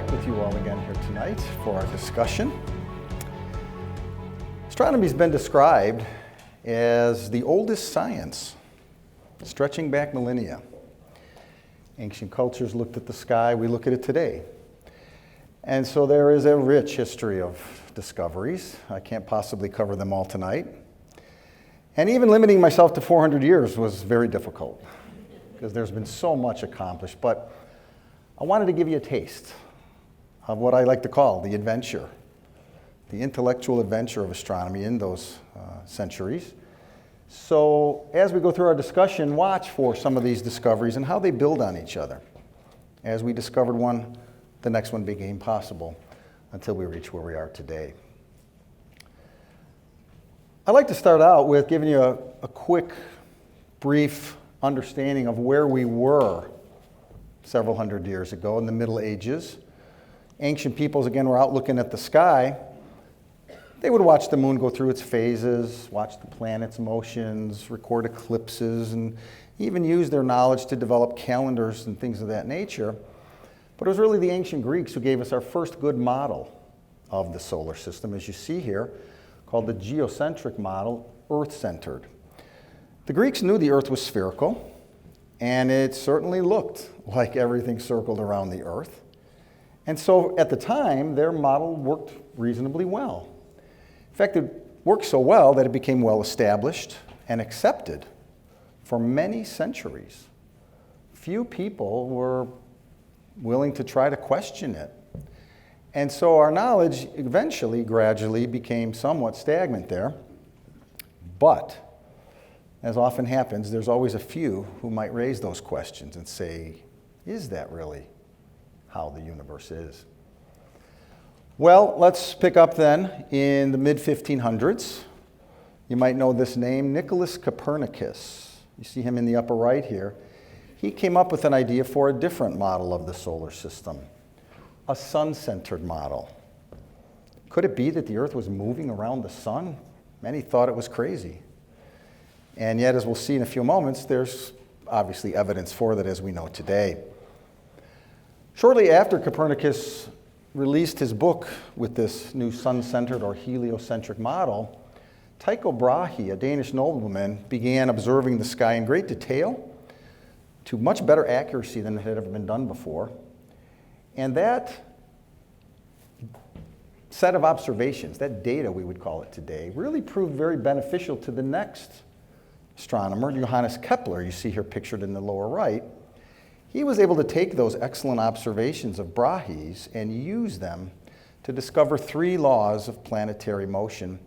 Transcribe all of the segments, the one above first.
back with you all again here tonight for our discussion. Astronomy has been described as the oldest science, stretching back millennia. Ancient cultures looked at the sky, we look at it today. And so there is a rich history of discoveries. I can't possibly cover them all tonight. And even limiting myself to 400 years was very difficult because there's been so much accomplished. But I wanted to give you a taste of what I like to call the adventure, the intellectual adventure of astronomy in those centuries. So as we go through our discussion, watch for some of these discoveries and how they build on each other. As we discovered one, the next one became possible until we reach where we are today. I'd like to start out with giving you a quick, brief understanding of where we were several hundred years ago in the Middle Ages. Ancient peoples, again, were out looking at the sky. They would watch the moon go through its phases, watch the planets' motions, record eclipses, and even use their knowledge to develop calendars and things of that nature. But it was really the ancient Greeks who gave us our first good model of the solar system, as you see here, called the geocentric model, Earth-centered. The Greeks knew the Earth was spherical, and it certainly looked like everything circled around the Earth. And so at the time, their model worked reasonably well. In fact, it worked so well that it became well established and accepted for many centuries. Few people were willing to try to question it. And so our knowledge eventually, gradually became somewhat stagnant there. But, as often happens, there's always a few who might raise those questions and say, is that really how the universe is? Well, let's pick up then in the mid-1500s. You might know this name, Nicholas Copernicus. You see him in the upper right here. He came up with an idea for a different model of the solar system, a sun-centered model. Could it be that the Earth was moving around the sun? Many thought it was crazy. And yet, as we'll see in a few moments, there's obviously evidence for that as we know today. Shortly after Copernicus released his book with this new sun-centered or heliocentric model, Tycho Brahe, a Danish nobleman, began observing the sky in great detail to much better accuracy than had ever been done before. And that set of observations, that data we would call it today, really proved very beneficial to the next astronomer, Johannes Kepler, you see here pictured in the lower right. He was able to take those excellent observations of Brahe's and use them to discover three laws of planetary motion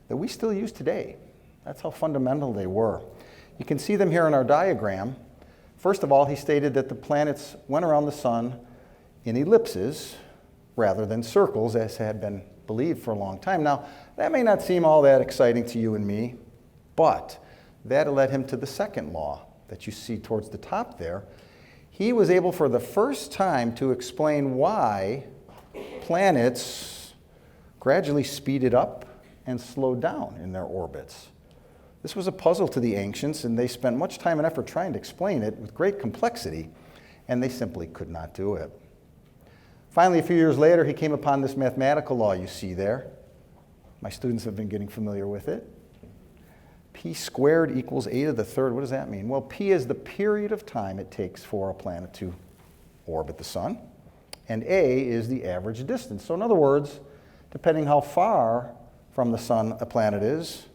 that we still use today. That's how fundamental they were. You can see them here in our diagram. First of all, he stated that the planets went around the sun in ellipses rather than circles, as had been believed for a long time. Now, that may not seem all that exciting to you and me, but that led him to the second law that you see towards the top there. He was able for the first time to explain why planets gradually speeded up and slowed down in their orbits. This was a puzzle to the ancients, and they spent much time and effort trying to explain it with great complexity, and they simply could not do it. Finally, a few years later, he came upon this mathematical law you see there. My students have been getting familiar with it. P squared equals a to the third. What does that mean? Well, P is the period of time it takes for a planet to orbit the sun, and A is the average distance. So in other words, depending how far from the sun a planet is,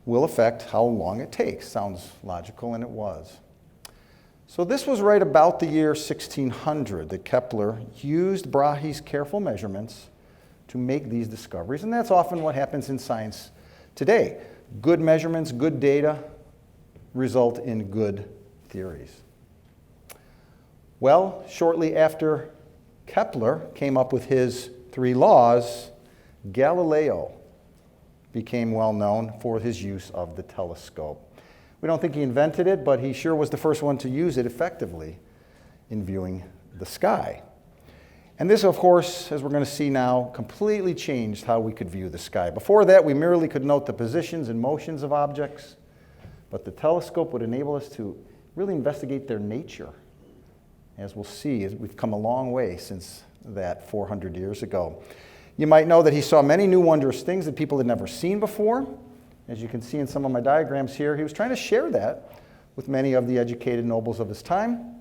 will affect how long it takes. Sounds logical, and it was. So this was right about the year 1600 that Kepler used Brahe's careful measurements to make these discoveries, and that's often what happens in science today. Good measurements, good data result in good theories. Well, shortly after Kepler came up with his three laws, Galileo became well known for his use of the telescope. We don't think he invented it, but he sure was the first one to use it effectively in viewing the sky. And this, of course, as we're going to see now, completely changed how we could view the sky. Before that, we merely could note the positions and motions of objects, but the telescope would enable us to really investigate their nature. As we'll see, we've come a long way since that 400 years ago. You might know that he saw many new wondrous things that people had never seen before. As you can see in some of my diagrams here, he was trying to share that with many of the educated nobles of his time.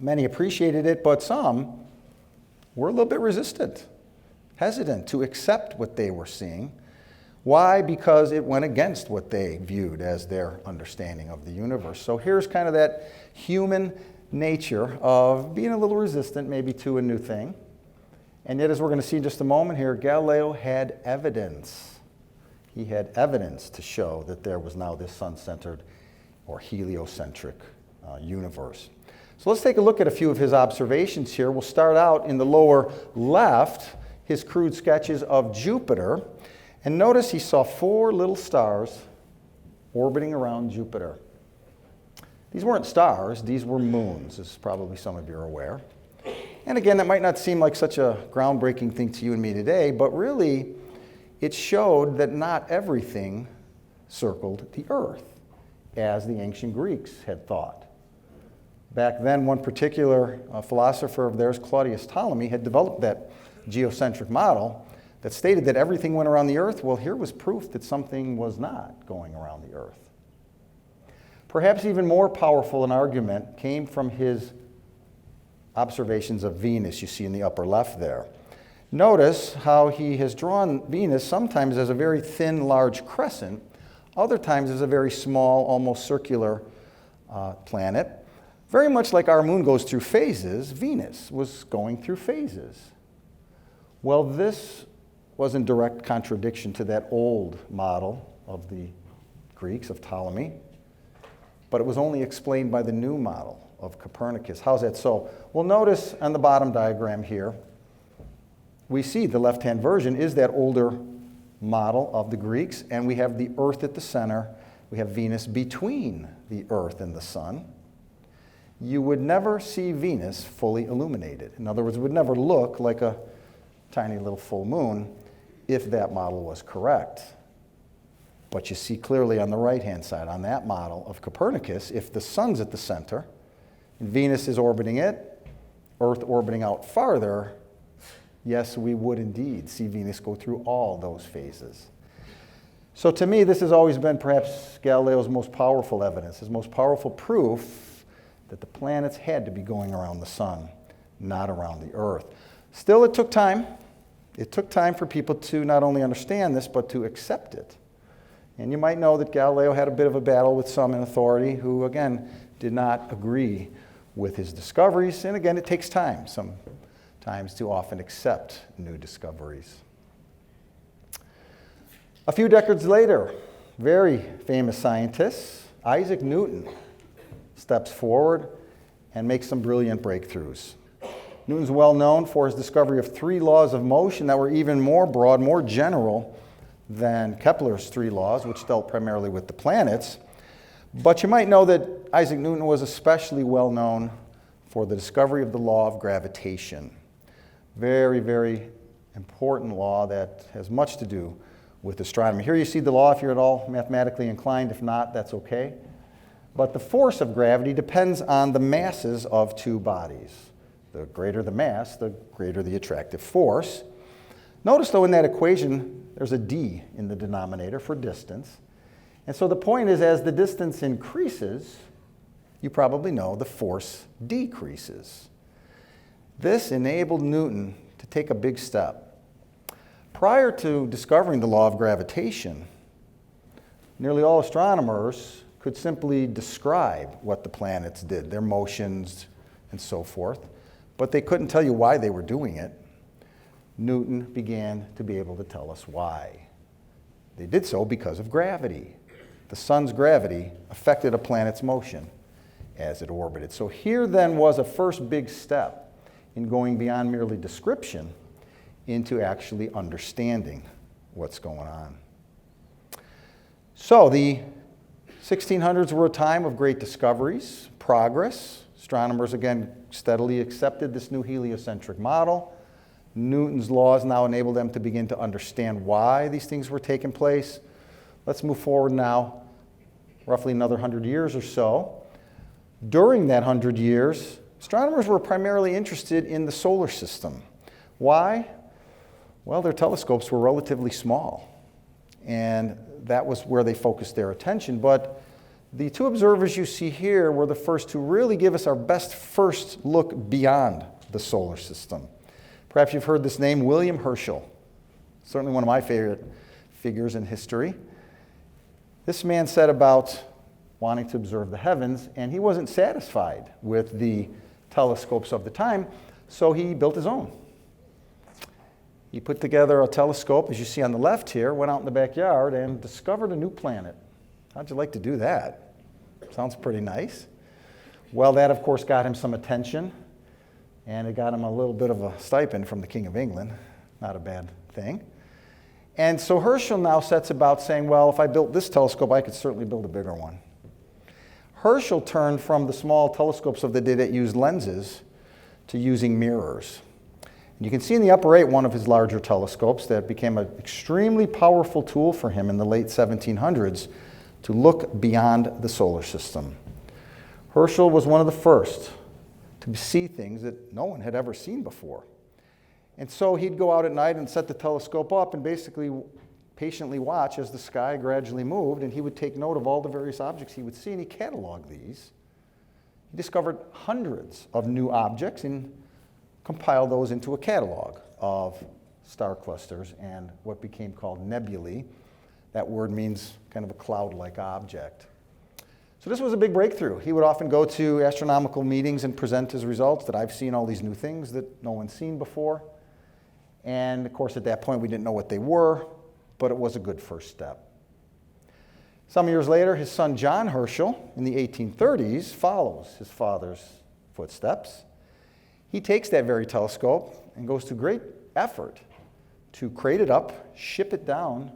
Many appreciated it, but some were a little bit resistant, hesitant to accept what they were seeing. Why? Because it went against what they viewed as their understanding of the universe. So here's kind of that human nature of being a little resistant maybe to a new thing. And yet, as we're going to see in just a moment here, Galileo had evidence. He had evidence to show that there was now this sun-centered or heliocentric universe. So let's take a look at a few of his observations here. We'll start out in the lower left, his crude sketches of Jupiter. And notice he saw 4 little stars orbiting around Jupiter. These weren't stars, these were moons, as probably some of you are aware. And again, that might not seem like such a groundbreaking thing to you and me today, but really, it showed that not everything circled the Earth, as the ancient Greeks had thought. Back then, one particular philosopher of theirs, Claudius Ptolemy, had developed that geocentric model that stated that everything went around the Earth. Well, here was proof that something was not going around the Earth. Perhaps even more powerful an argument came from his observations of Venus, you see in the upper left there. Notice how he has drawn Venus sometimes as a very thin, large crescent, other times as a very small, almost circular planet. Very much like our moon goes through phases, Venus was going through phases. Well, this was in direct contradiction to that old model of the Greeks, of Ptolemy, but it was only explained by the new model of Copernicus. How's that so? Well, notice on the bottom diagram here, we see the left-hand version is that older model of the Greeks, and we have the Earth at the center. We have Venus between the Earth and the sun. You would never see Venus fully illuminated. In other words, it would never look like a tiny little full moon if that model was correct. But you see clearly on the right-hand side, on that model of Copernicus, if the sun's at the center, and Venus is orbiting it, Earth orbiting out farther, yes, we would indeed see Venus go through all those phases. So to me, this has always been perhaps Galileo's most powerful evidence, his most powerful proof that the planets had to be going around the sun, not around the Earth. Still, it took time. It took time for people to not only understand this, but to accept it. And you might know that Galileo had a bit of a battle with some in authority who, again, did not agree with his discoveries. And again, it takes time sometimes to often accept new discoveries. A few decades later, very famous scientist, Isaac Newton, steps forward and makes some brilliant breakthroughs. Newton's well known for his discovery of 3 laws of motion that were even more broad, more general than Kepler's 3 laws, which dealt primarily with the planets. But you might know that Isaac Newton was especially well known for the discovery of the law of gravitation. Very, very important law that has much to do with astronomy. Here you see the law if you're at all mathematically inclined. If not, that's okay. But the force of gravity depends on the masses of 2 bodies. The greater the mass, the greater the attractive force. Notice, though, in that equation, there's a d in the denominator for distance. And so the point is, as the distance increases, you probably know the force decreases. This enabled Newton to take a big step. Prior to discovering the law of gravitation, nearly all astronomers could simply describe what the planets did, their motions and so forth, but they couldn't tell you why they were doing it. Newton began to be able to tell us why. They did so because of gravity. The sun's gravity affected a planet's motion as it orbited. So here then was a first big step in going beyond merely description into actually understanding what's going on. So the 1600s were a time of great discoveries, progress. Astronomers, again, steadily accepted this new heliocentric model. Newton's laws now enabled them to begin to understand why these things were taking place. Let's move forward now, roughly another 100 years or so. During that 100 years, astronomers were primarily interested in the solar system. Why? Well, their telescopes were relatively small, and that was where they focused their attention. But the two observers you see here were the first to really give us our best first look beyond the solar system. Perhaps you've heard this name, William Herschel. Certainly one of my favorite figures in history. This man set about wanting to observe the heavens, and he wasn't satisfied with the telescopes of the time, so he built his own. He put together a telescope, as you see on the left here, went out in the backyard and discovered a new planet. How'd you like to do that? Sounds pretty nice. Well, that of course got him some attention, and it got him a little bit of a stipend from the King of England. Not a bad thing. And so Herschel now sets about saying, well, if I built this telescope, I could certainly build a bigger one. Herschel turned from the small telescopes of the day that used lenses to using mirrors. And you can see in the upper right one of his larger telescopes that became an extremely powerful tool for him in the late 1700s to look beyond the solar system. Herschel was one of the first to see things that no one had ever seen before. And so he'd go out at night and set the telescope up and basically patiently watch as the sky gradually moved, and he would take note of all the various objects he would see, and he cataloged these. He discovered hundreds of new objects and compiled those into a catalog of star clusters and what became called nebulae. That word means kind of a cloud-like object. So this was a big breakthrough. He would often go to astronomical meetings and present his results that I've seen all these new things that no one's seen before. And of course, at that point, we didn't know what they were, but it was a good first step. Some years later, his son John Herschel, in the 1830s, follows his father's footsteps. He takes that very telescope and goes to great effort to crate it up, ship it down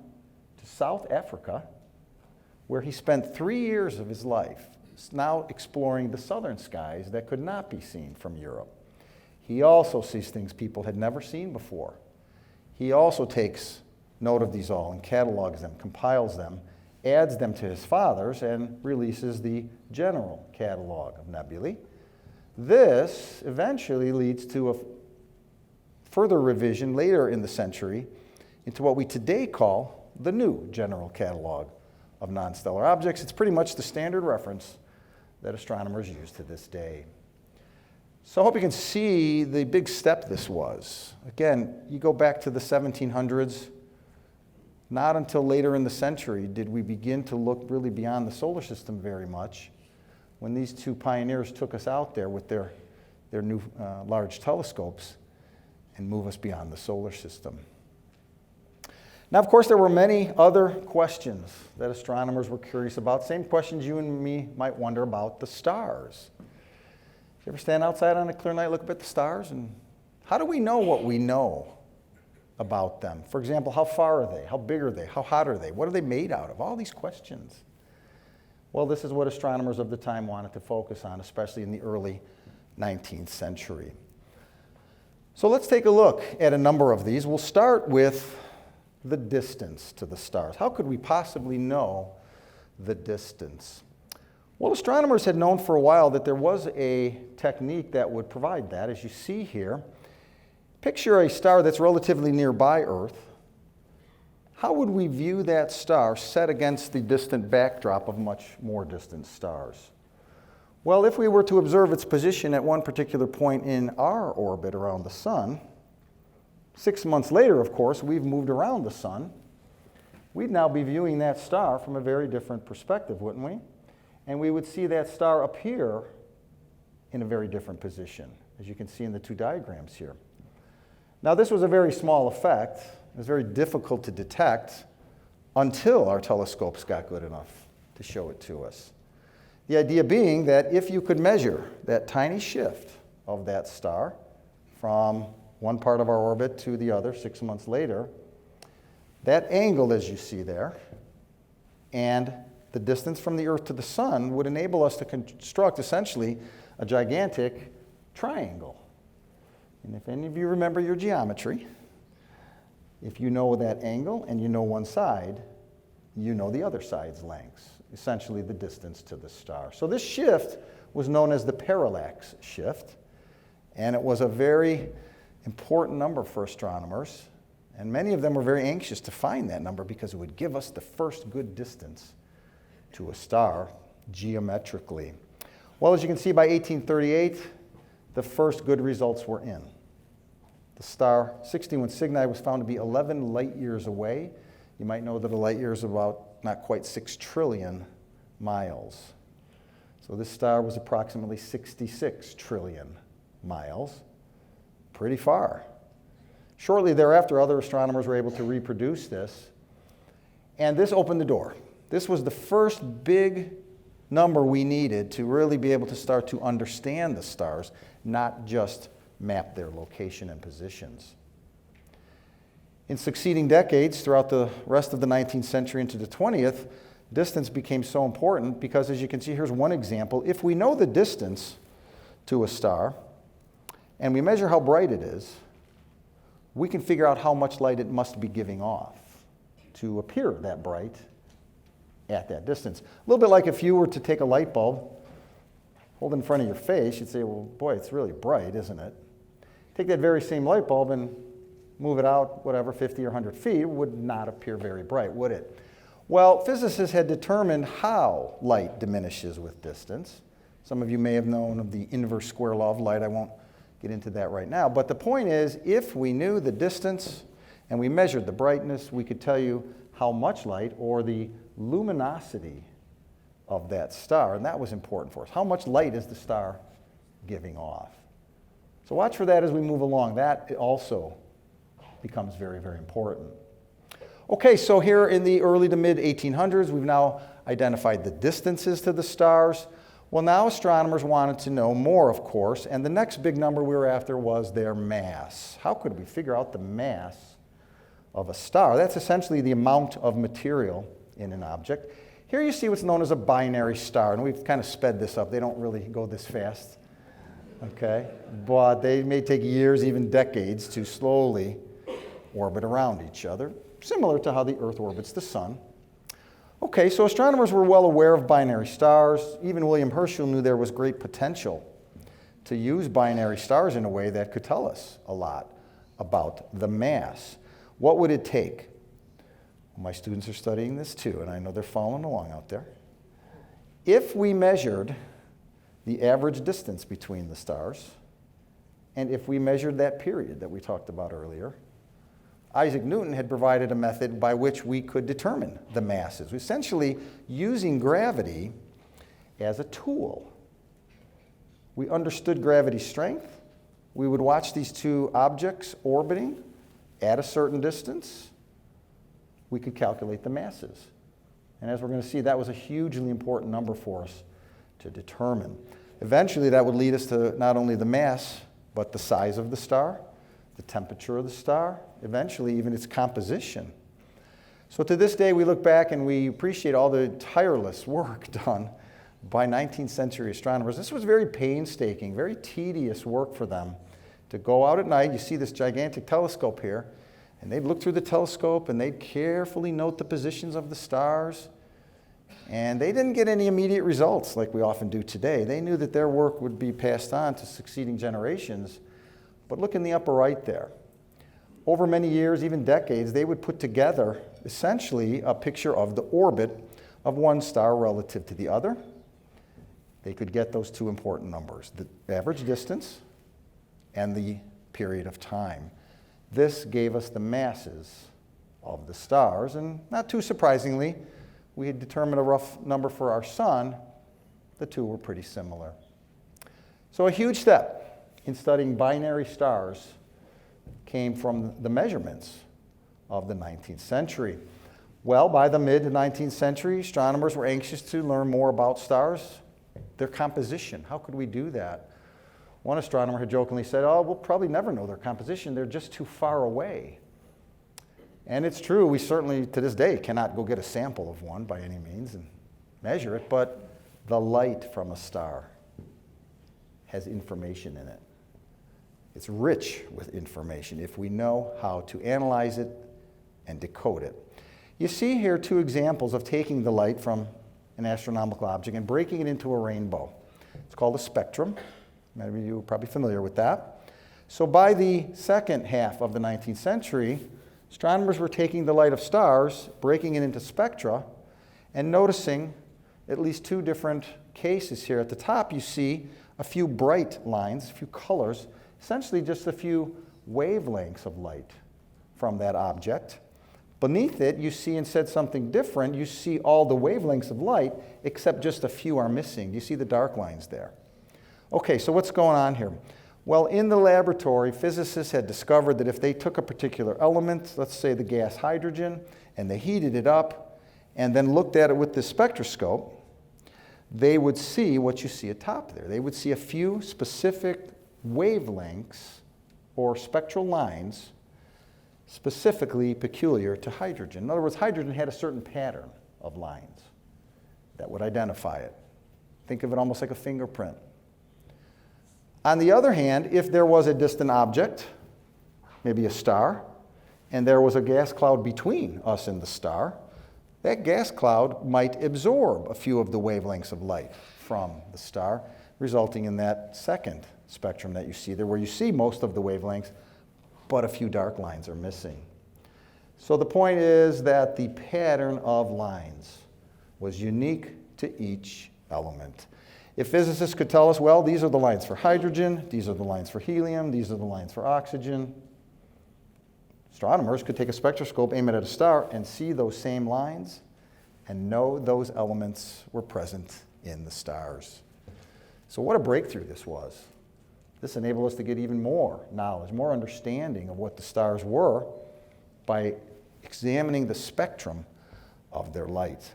to South Africa, where he spent 3 years of his life now exploring the southern skies that could not be seen from Europe. He also sees things people had never seen before. He also takes note of these all and catalogs them, compiles them, adds them to his father's, and releases the general catalog of nebulae. This eventually leads to a further revision later in the century into what we today call the new general catalog of non-stellar objects. It's pretty much the standard reference that astronomers use to this day. So I hope you can see the big step this was. Again, you go back to the 1700s, not until later in the century did we begin to look really beyond the solar system very much, when these two pioneers took us out there with their new large telescopes and move us beyond the solar system. Now, of course, there were many other questions that astronomers were curious about, same questions you and me might wonder about the stars. You ever stand outside on a clear night, look up at the stars, and how do we know what we know about them? For example, how far are they? How big are they? How hot are they? What are they made out of? All these questions. Well, this is what astronomers of the time wanted to focus on, especially in the early 19th century. So let's take a look at a number of these. We'll start with the distance to the stars. How could we possibly know the distance? Well, astronomers had known for a while that there was a technique that would provide that. As you see here, picture a star that's relatively nearby Earth. How would we view that star set against the distant backdrop of much more distant stars? Well, if we were to observe its position at one particular point in our orbit around the sun, 6 months later, of course, we've moved around the sun, we'd now be viewing that star from a very different perspective, wouldn't we? And we would see that star appear in a very different position, as you can see in the two diagrams here. Now, this was a very small effect. It was very difficult to detect until our telescopes got good enough to show it to us. The idea being that if you could measure that tiny shift of that star from one part of our orbit to the other 6 months later, that angle, as you see there, and the distance from the Earth to the sun would enable us to construct essentially a gigantic triangle. And if any of you remember your geometry, if you know that angle and you know one side, you know the other side's lengths, essentially the distance to the star. So this shift was known as the parallax shift, and it was a very important number for astronomers, and many of them were very anxious to find that number because it would give us the first good distance to a star geometrically. Well, as you can see, by 1838, the first good results were in. The star 61 Cygni was found to be 11 light years away. You might know that a light year is about not quite 6 trillion miles. So this star was approximately 66 trillion miles. Pretty far. Shortly thereafter, other astronomers were able to reproduce this, and this opened the door. This was the first big number we needed to really be able to start to understand the stars, not just map their location and positions. In succeeding decades, throughout the rest of the 19th century into the 20th, distance became so important because, as you can see, here's one example. If we know the distance to a star and we measure how bright it is, we can figure out how much light it must be giving off to appear that bright at that distance. A little bit like if you were to take a light bulb, hold it in front of your face, you'd say, well, boy, it's really bright, isn't it? Take that very same light bulb and move it out, whatever, 50 or 100 feet, it would not appear very bright, would it? Well, physicists had determined how light diminishes with distance. Some of you may have known of the inverse square law of light. I won't get into that right now. But the point is, if we knew the distance and we measured the brightness, we could tell you how much light, or the luminosity of that star, and that was important for us. How much light is the star giving off? So watch for that as we move along. That also becomes very, very important. Okay, so here in the early to mid 1800s, we've now identified the distances to the stars. Well, now astronomers wanted to know more, of course, and the next big number we were after was their mass. How could we figure out the mass of a star? That's essentially the amount of material in an object. Here you see what's known as a binary star, and we've kind of sped this up. They don't really go this fast, okay? But they may take years, even decades, to slowly orbit around each other, similar to how the Earth orbits the sun. Okay, so astronomers were well aware of binary stars. Even William Herschel knew there was great potential to use binary stars in a way that could tell us a lot about the mass. What would it take? My students are studying this too, and I know they're following along out there. If we measured the average distance between the stars, and if we measured that period that we talked about earlier, Isaac Newton had provided a method by which we could determine the masses, essentially using gravity as a tool. We understood gravity's strength. We would watch these two objects orbiting at a certain distance. We could calculate the masses. And as we're going to see, that was a hugely important number for us to determine. Eventually, that would lead us to not only the mass, but the size of the star, the temperature of the star, eventually even its composition. So to this day, we look back and we appreciate all the tireless work done by 19th century astronomers. This was very painstaking, very tedious work for them to go out at night. You see this gigantic telescope here, and they'd look through the telescope and they'd carefully note the positions of the stars. And they didn't get any immediate results like we often do today. They knew that their work would be passed on to succeeding generations. But look in the upper right there. Over many years, even decades, they would put together essentially a picture of the orbit of one star relative to the other. They could get those two important numbers, the average distance and the period of time. This gave us the masses of the stars, and not too surprisingly, we had determined a rough number for our sun. The two were pretty similar. So a huge step in studying binary stars came from the measurements of the 19th century. Well, by the mid-19th century, astronomers were anxious to learn more about stars, their composition. How could we do that? One astronomer had jokingly said, oh, we'll probably never know their composition. They're just too far away. And it's true, we certainly, to this day, cannot go get a sample of one by any means and measure it, but the light from a star has information in it. It's rich with information if we know how to analyze it and decode it. You see here two examples of taking the light from an astronomical object and breaking it into a rainbow. It's called a spectrum. Many of you are probably familiar with that. So by the second half of the 19th century, astronomers were taking the light of stars, breaking it into spectra, and noticing at least two different cases here. At the top, you see a few bright lines, a few colors, essentially just a few wavelengths of light from that object. Beneath it, you see instead something different. You see all the wavelengths of light, except just a few are missing. You see the dark lines there. Okay, so what's going on here? Well, in the laboratory, physicists had discovered that if they took a particular element, let's say the gas hydrogen, and they heated it up, and then looked at it with the spectroscope, they would see what you see atop there. They would see a few specific wavelengths or spectral lines specifically peculiar to hydrogen. In other words, hydrogen had a certain pattern of lines that would identify it. Think of it almost like a fingerprint. On the other hand, if there was a distant object, maybe a star, and there was a gas cloud between us and the star, that gas cloud might absorb a few of the wavelengths of light from the star, resulting in that second spectrum that you see there, where you see most of the wavelengths, but a few dark lines are missing. So the point is that the pattern of lines was unique to each element. If physicists could tell us, well, these are the lines for hydrogen, these are the lines for helium, these are the lines for oxygen, astronomers could take a spectroscope, aim it at a star, and see those same lines and know those elements were present in the stars. So what a breakthrough this was. This enabled us to get even more knowledge, more understanding of what the stars were by examining the spectrum of their light.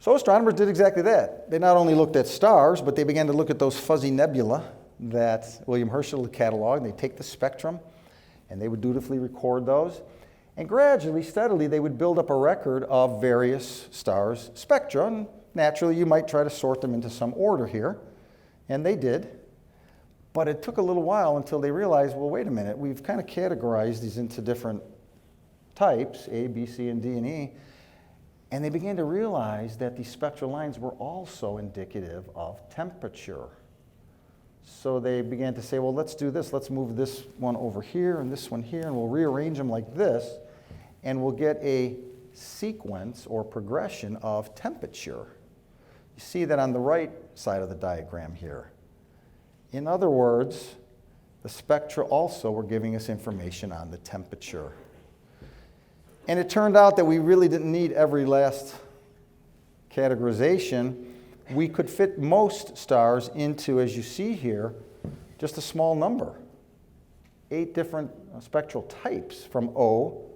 So astronomers did exactly that. They not only looked at stars, but they began to look at those fuzzy nebula that William Herschel had cataloged. They take the spectrum, and they would dutifully record those. And gradually, steadily, they would build up a record of various stars' spectra. And naturally, you might try to sort them into some order here. And they did. But it took a little while until they realized, well, wait a minute, we've kind of categorized these into different types, A, B, C, and D, and E. And they began to realize that these spectral lines were also indicative of temperature. So they began to say, well, let's do this. Let's move this one over here and this one here, and we'll rearrange them like this, and we'll get a sequence or progression of temperature. You see that on the right side of the diagram here. In other words, the spectra also were giving us information on the temperature. And it turned out that we really didn't need every last categorization. We could fit most stars into, as you see here, just a small number. 8 different spectral types from O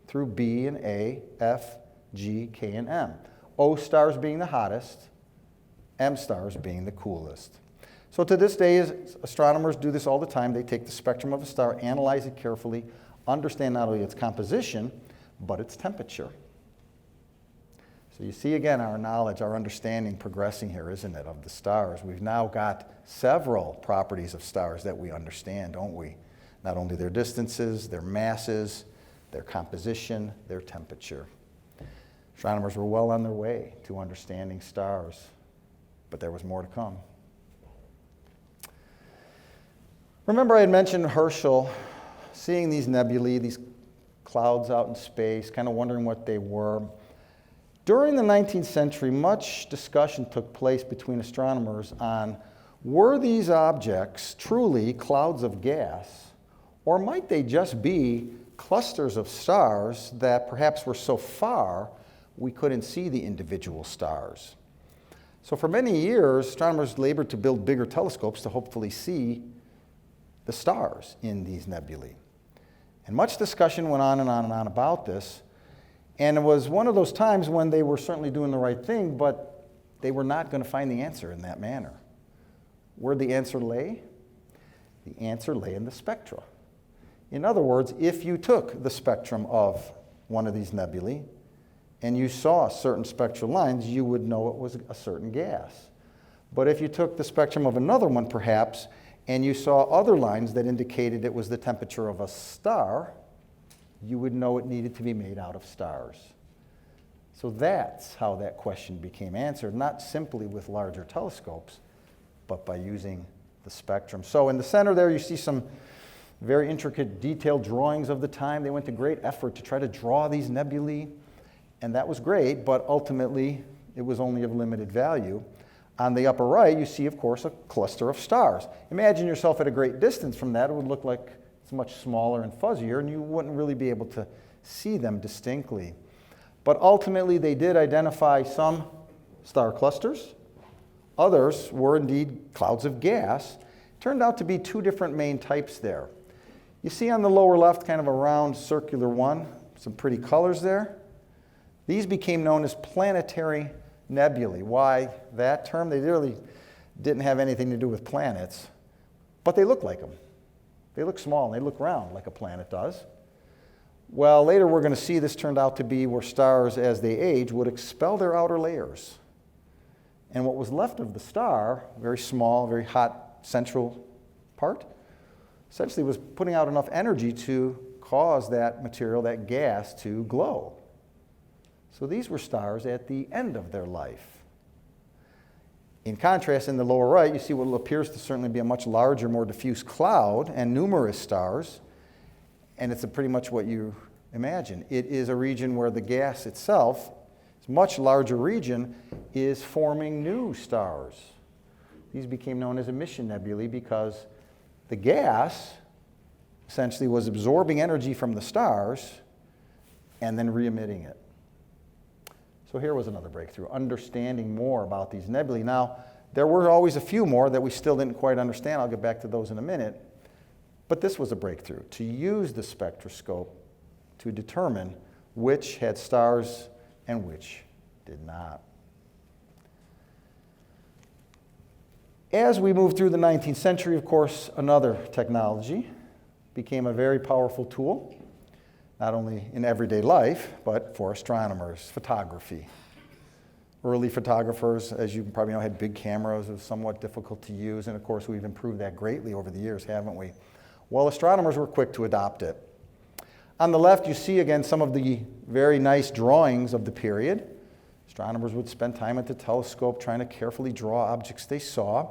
through B and A, F, G, K, and M. O stars being the hottest, M stars being the coolest. So to this day, astronomers do this all the time. They take the spectrum of a star, analyze it carefully, understand not only its composition, but its temperature. So you see again our knowledge, our understanding progressing here, isn't it, of the stars. We've now got several properties of stars that we understand, don't we? Not only their distances, their masses, their composition, their temperature. Astronomers were well on their way to understanding stars, but there was more to come. Remember I had mentioned Herschel seeing these nebulae, these clouds out in space, kind of wondering what they were. During the 19th century, much discussion took place between astronomers on were these objects truly clouds of gas, or might they just be clusters of stars that perhaps were so far we couldn't see the individual stars. So for many years, astronomers labored to build bigger telescopes to hopefully see the stars in these nebulae. And much discussion went on and on and on about this. And it was one of those times when they were certainly doing the right thing, but they were not going to find the answer in that manner. Where the answer lay? The answer lay in the spectra. In other words, if you took the spectrum of one of these nebulae and you saw certain spectral lines, you would know it was a certain gas. But if you took the spectrum of another one, perhaps, and you saw other lines that indicated it was the temperature of a star, you would know it needed to be made out of stars. So that's how that question became answered, not simply with larger telescopes, but by using the spectrum. So in the center there, you see some very intricate, detailed drawings of the time. They went to great effort to try to draw these nebulae, and that was great, but ultimately it was only of limited value. On the upper right, you see, of course, a cluster of stars. Imagine yourself at a great distance from that. It would look like it's much smaller and fuzzier, and you wouldn't really be able to see them distinctly. But ultimately, they did identify some star clusters. Others were indeed clouds of gas. Turned out to be two different main types there. You see on the lower left kind of a round circular one, some pretty colors there. These became known as planetary nebulae. Why that term? They really didn't have anything to do with planets, but they look like them. They look small and they look round like a planet does. Well, later we're going to see this turned out to be where stars, as they age, would expel their outer layers. And what was left of the star, very small, very hot central part, essentially was putting out enough energy to cause that material, that gas, to glow. So these were stars at the end of their life. In contrast, in the lower right, you see what appears to certainly be a much larger, more diffuse cloud and numerous stars. And it's pretty much what you imagine. It is a region where the gas itself, this much larger region, is forming new stars. These became known as emission nebulae because the gas essentially was absorbing energy from the stars and then re-emitting it. So here was another breakthrough, understanding more about these nebulae. Now, there were always a few more that we still didn't quite understand. I'll get back to those in a minute. But this was a breakthrough, to use the spectroscope to determine which had stars and which did not. As we moved through the 19th century, of course, another technology became a very powerful tool, not only in everyday life, but for astronomers, photography. Early photographers, as you probably know, had big cameras. It was somewhat difficult to use, and of course, we've improved that greatly over the years, haven't we? Well, astronomers were quick to adopt it. On the left, you see again some of the very nice drawings of the period. Astronomers would spend time at the telescope trying to carefully draw objects they saw.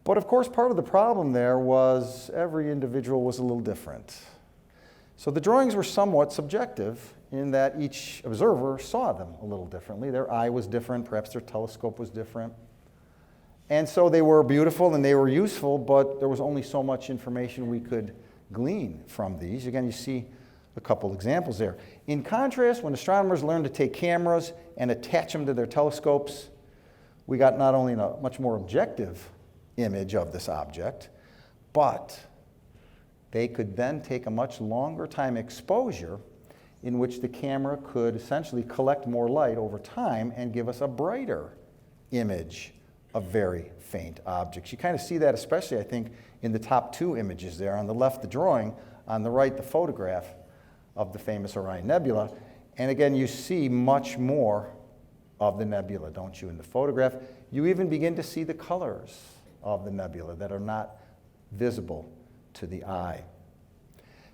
But of course, part of the problem there was every individual was a little different. So the drawings were somewhat subjective in that each observer saw them a little differently. Their eye was different, perhaps their telescope was different. And so they were beautiful and they were useful, but there was only so much information we could glean from these. Again, you see a couple examples there. In contrast, when astronomers learned to take cameras and attach them to their telescopes, we got not only a much more objective image of this object, but they could then take a much longer time exposure in which the camera could essentially collect more light over time and give us a brighter image of very faint objects. You kind of see that especially, I think, in the top two images there. On the left, the drawing. On the right, the photograph of the famous Orion Nebula. And again, you see much more of the nebula, don't you, in the photograph? You even begin to see the colors of the nebula that are not visible to the eye.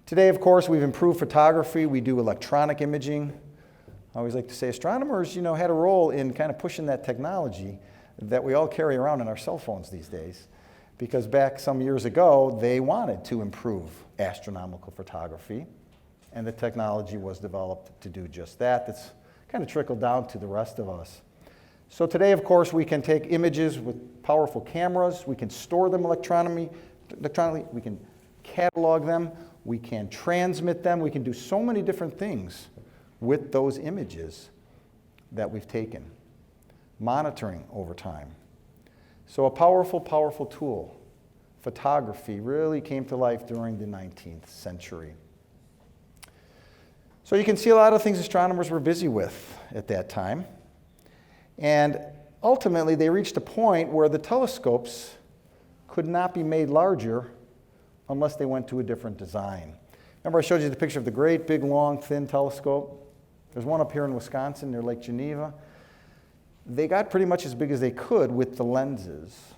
Today, of course, we've improved photography. We do electronic imaging. I always like to say astronomers, had a role in kind of pushing that technology that we all carry around in our cell phones these days. Because back some years ago, they wanted to improve astronomical photography, and the technology was developed to do just that. That's kind of trickled down to the rest of us. So today, of course, we can take images with powerful cameras. We can store them electronically. We can catalog them. We can transmit them. We can do so many different things with those images that we've taken. Monitoring over time. So a powerful, powerful tool. Photography really came to life during the 19th century. So you can see a lot of things astronomers were busy with at that time. And ultimately, they reached a point where the telescopes could not be made larger unless they went to a different design. Remember I showed you the picture of the great, big, long, thin telescope? There's one up here in Wisconsin near Lake Geneva. They got pretty much as big as they could with the lenses.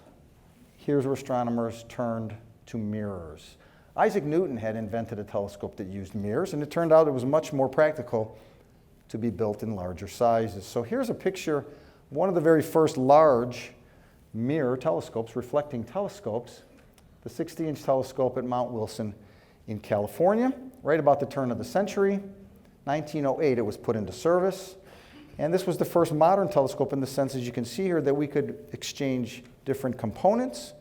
Here's where astronomers turned to mirrors. Isaac Newton had invented a telescope that used mirrors, and it turned out it was much more practical to be built in larger sizes. So here's a picture, one of the very first large mirror telescopes, reflecting telescopes, the 60-inch telescope at Mount Wilson in California, right about the turn of the century. 1908 it was put into service. And this was the first modern telescope in the sense, as you can see here, that we could exchange different components.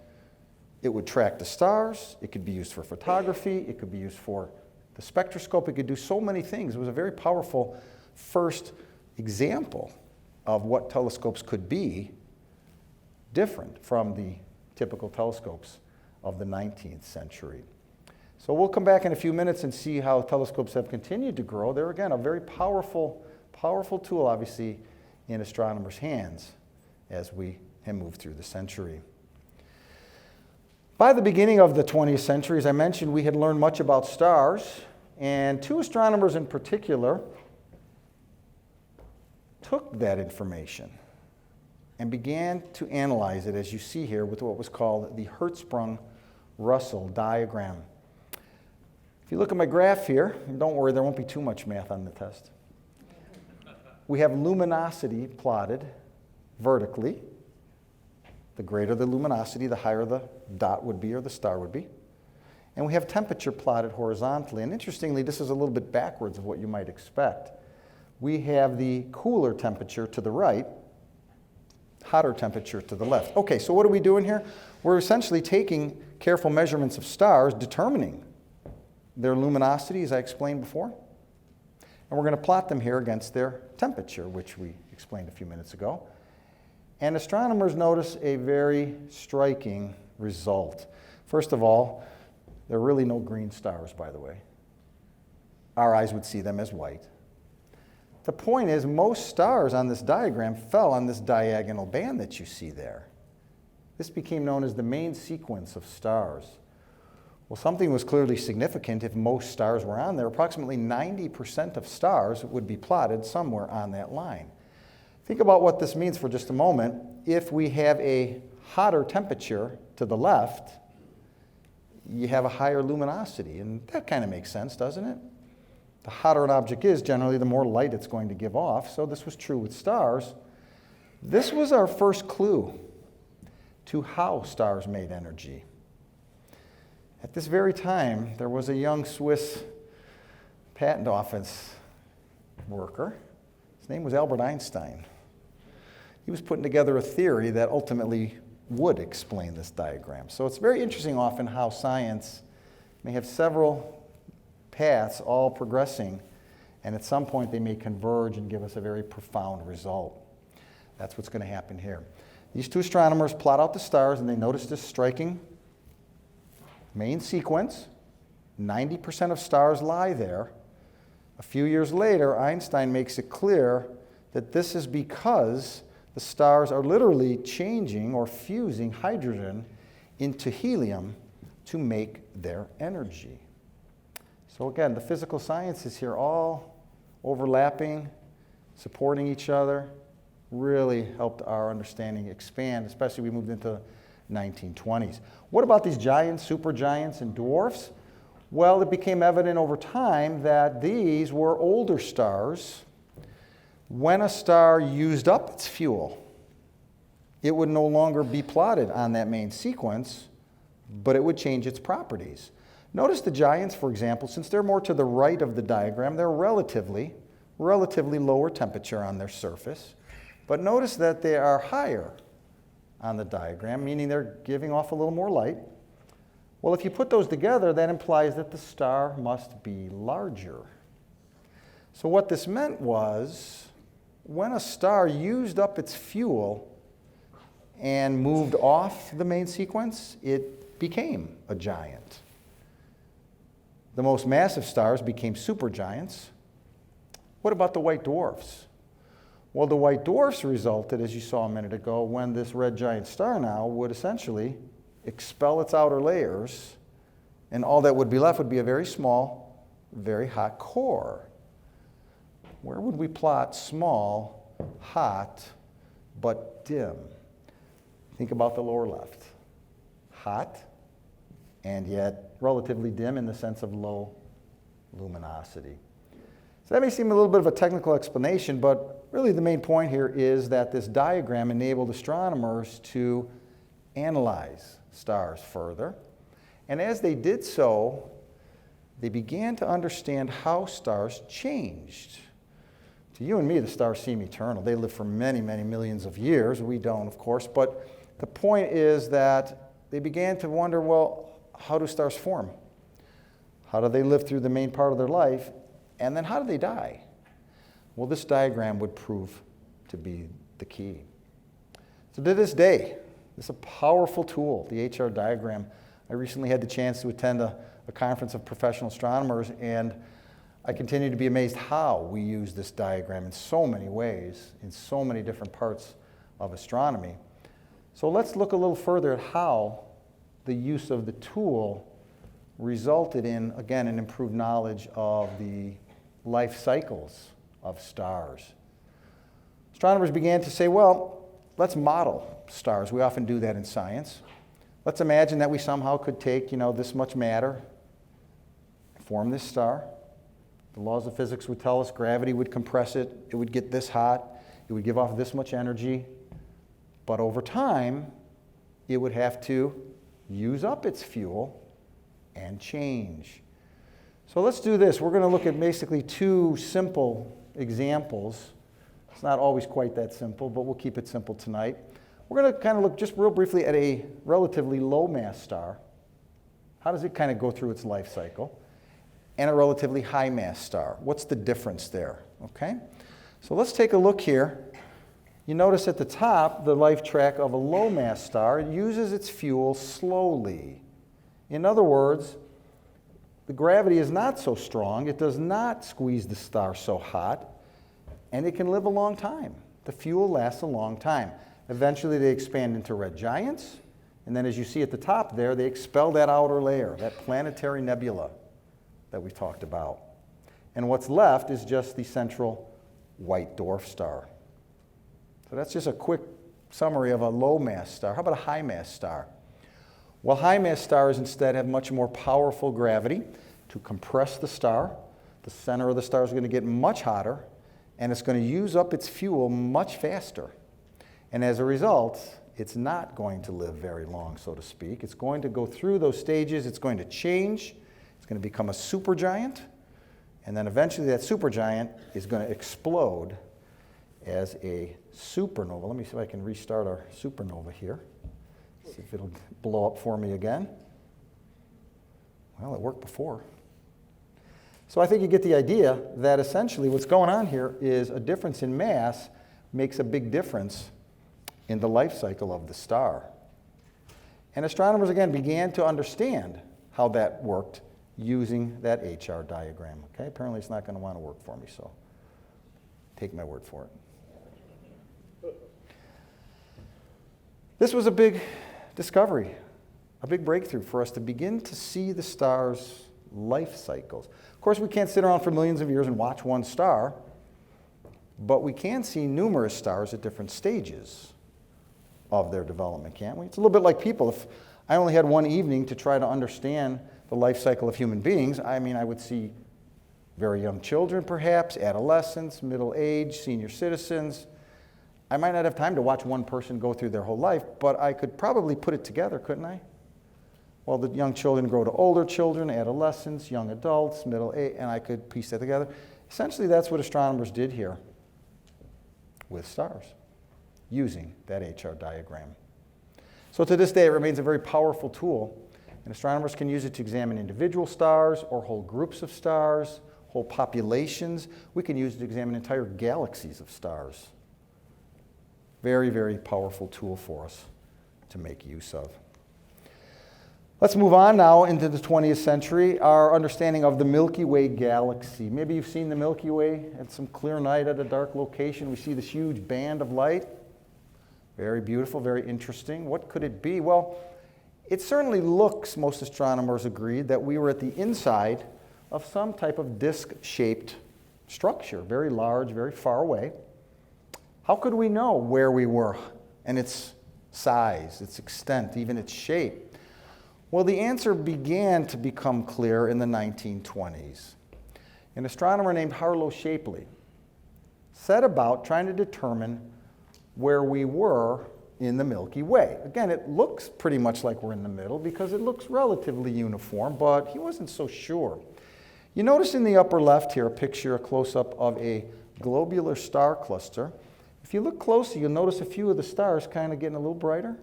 It would track the stars. It could be used for photography. It could be used for the spectroscope. It could do so many things. It was a very powerful first example of what telescopes could be, different from the typical telescopes of the 19th century. So we'll come back in a few minutes and see how telescopes have continued to grow. They're, again, a very powerful tool, obviously, in astronomers' hands as we have moved through the century. By the beginning of the 20th century, as I mentioned, we had learned much about stars, and two astronomers in particular took that information and began to analyze it, as you see here, with what was called the Hertzsprung-Russell diagram. If you look at my graph here, and don't worry, there won't be too much math on the test. We have luminosity plotted vertically. The greater the luminosity, the higher the dot would be or the star would be. And we have temperature plotted horizontally. And interestingly, this is a little bit backwards of what you might expect. We have the cooler temperature to the right, hotter temperature to the left. Okay, so what are we doing here? We're essentially taking careful measurements of stars, determining their luminosity, as I explained before. And we're going to plot them here against their temperature, which we explained a few minutes ago. And astronomers notice a very striking result. First of all, there are really no green stars, by the way. Our eyes would see them as white. The point is, most stars on this diagram fell on this diagonal band that you see there. This became known as the main sequence of stars. Well, something was clearly significant if most stars were on there. Approximately 90% of stars would be plotted somewhere on that line. Think about what this means for just a moment. If we have a hotter temperature to the left, you have a higher luminosity, and that kind of makes sense, doesn't it? The hotter an object is, generally, the more light it's going to give off. So this was true with stars. This was our first clue to how stars made energy. At this very time, there was a young Swiss patent office worker. His name was Albert Einstein. He was putting together a theory that ultimately would explain this diagram. So it's very interesting often how science may have several paths all progressing, and at some point they may converge and give us a very profound result. That's what's going to happen here. These two astronomers plot out the stars, and they notice this striking main sequence. 90% of stars lie there. A few years later, Einstein makes it clear that this is because the stars are literally changing or fusing hydrogen into helium to make their energy. So again, the physical sciences here all overlapping, supporting each other, really helped our understanding expand, especially we moved into 1920s. What about these giants, supergiants, and dwarfs? Well, it became evident over time that these were older stars. When a star used up its fuel, it would no longer be plotted on that main sequence, but it would change its properties. Notice the giants, for example, since they're more to the right of the diagram, they're relatively lower temperature on their surface. But notice that they are higher on the diagram, meaning they're giving off a little more light. Well, if you put those together, that implies that the star must be larger. So what this meant was, when a star used up its fuel and moved off the main sequence, it became a giant. The most massive stars became supergiants. What about the white dwarfs? Well, the white dwarfs resulted, as you saw a minute ago, when this red giant star now would essentially expel its outer layers, and all that would be left would be a very small, very hot core. Where would we plot small, hot, but dim? Think about the lower left. Hot, and yet relatively dim in the sense of low luminosity. So that may seem a little bit of a technical explanation, but really the main point here is that this diagram enabled astronomers to analyze stars further. And as they did so, they began to understand how stars changed. To you and me, the stars seem eternal. They live for many, many millions of years. We don't, of course. But the point is that they began to wonder, well, how do stars form? How do they live through the main part of their life? And then how do they die? Well, this diagram would prove to be the key. So to this day, this is a powerful tool, the HR diagram. I recently had the chance to attend a conference of professional astronomers, and I continue to be amazed how we use this diagram in so many ways, in so many different parts of astronomy. So let's look a little further at how the use of the tool resulted in, again, an improved knowledge of the life cycles of stars. Astronomers began to say, well, let's model stars. We often do that in science. Let's imagine that we somehow could take, this much matter, form this star. The laws of physics would tell us gravity would compress it. It would get this hot. It would give off this much energy. But over time, it would have to use up its fuel and change. So let's do this. We're going to look at basically two simple examples. It's not always quite that simple, but we'll keep it simple tonight. We're going to kind of look just real briefly at a relatively low mass star. How does it kind of go through its life cycle? And a relatively high mass star. What's the difference there? Okay? So let's take a look here. You notice at the top, the life track of a low mass star uses its fuel slowly. In other words, the gravity is not so strong. It does not squeeze the star so hot, and it can live a long time. The fuel lasts a long time. Eventually, they expand into red giants, and then as you see at the top there, they expel that outer layer, that planetary nebula that we talked about. And what's left is just the central white dwarf star. So that's just a quick summary of a low mass star. How about a high mass star? Well, high mass stars instead have much more powerful gravity to compress the star. The center of the star is going to get much hotter, and it's going to use up its fuel much faster. And as a result, it's not going to live very long, so to speak. It's going to go through those stages. It's going to change. It's going to become a supergiant, and then eventually that supergiant is going to explode as a supernova. Let me see if I can restart our supernova here. See if it'll blow up for me again. Well, it worked before. So I think you get the idea that essentially what's going on here is a difference in mass makes a big difference in the life cycle of the star. And astronomers, again, began to understand how that worked using that HR diagram. Okay? Apparently it's not going to want to work for me, so take my word for it. This was a big discovery, a big breakthrough for us to begin to see the star's life cycles. Of course, we can't sit around for millions of years and watch one star, but we can see numerous stars at different stages of their development, can't we? It's a little bit like people. If I only had one evening to try to understand the life cycle of human beings, I would see very young children perhaps, adolescents, middle age, senior citizens. I might not have time to watch one person go through their whole life, but I could probably put it together, couldn't I? Well, the young children grow to older children, adolescents, young adults, middle age, and I could piece that together. Essentially, that's what astronomers did here with stars, using that HR diagram. So to this day, it remains a very powerful tool, and astronomers can use it to examine individual stars or whole groups of stars, whole populations. We can use it to examine entire galaxies of stars. Very, very powerful tool for us to make use of. Let's move on now into the 20th century, our understanding of the Milky Way galaxy. Maybe you've seen the Milky Way at some clear night at a dark location. We see this huge band of light. Very beautiful, very interesting. What could it be? Well, it certainly looks, most astronomers agreed, that we were at the inside of some type of disc-shaped structure, very large, very far away. How could we know where we were and its size, its extent, even its shape? Well, the answer began to become clear in the 1920s. An astronomer named Harlow Shapley set about trying to determine where we were in the Milky Way. Again, it looks pretty much like we're in the middle because it looks relatively uniform, but he wasn't so sure. You notice in the upper left here a picture, a close-up of a globular star cluster. If you look closely, you'll notice a few of the stars kind of getting a little brighter,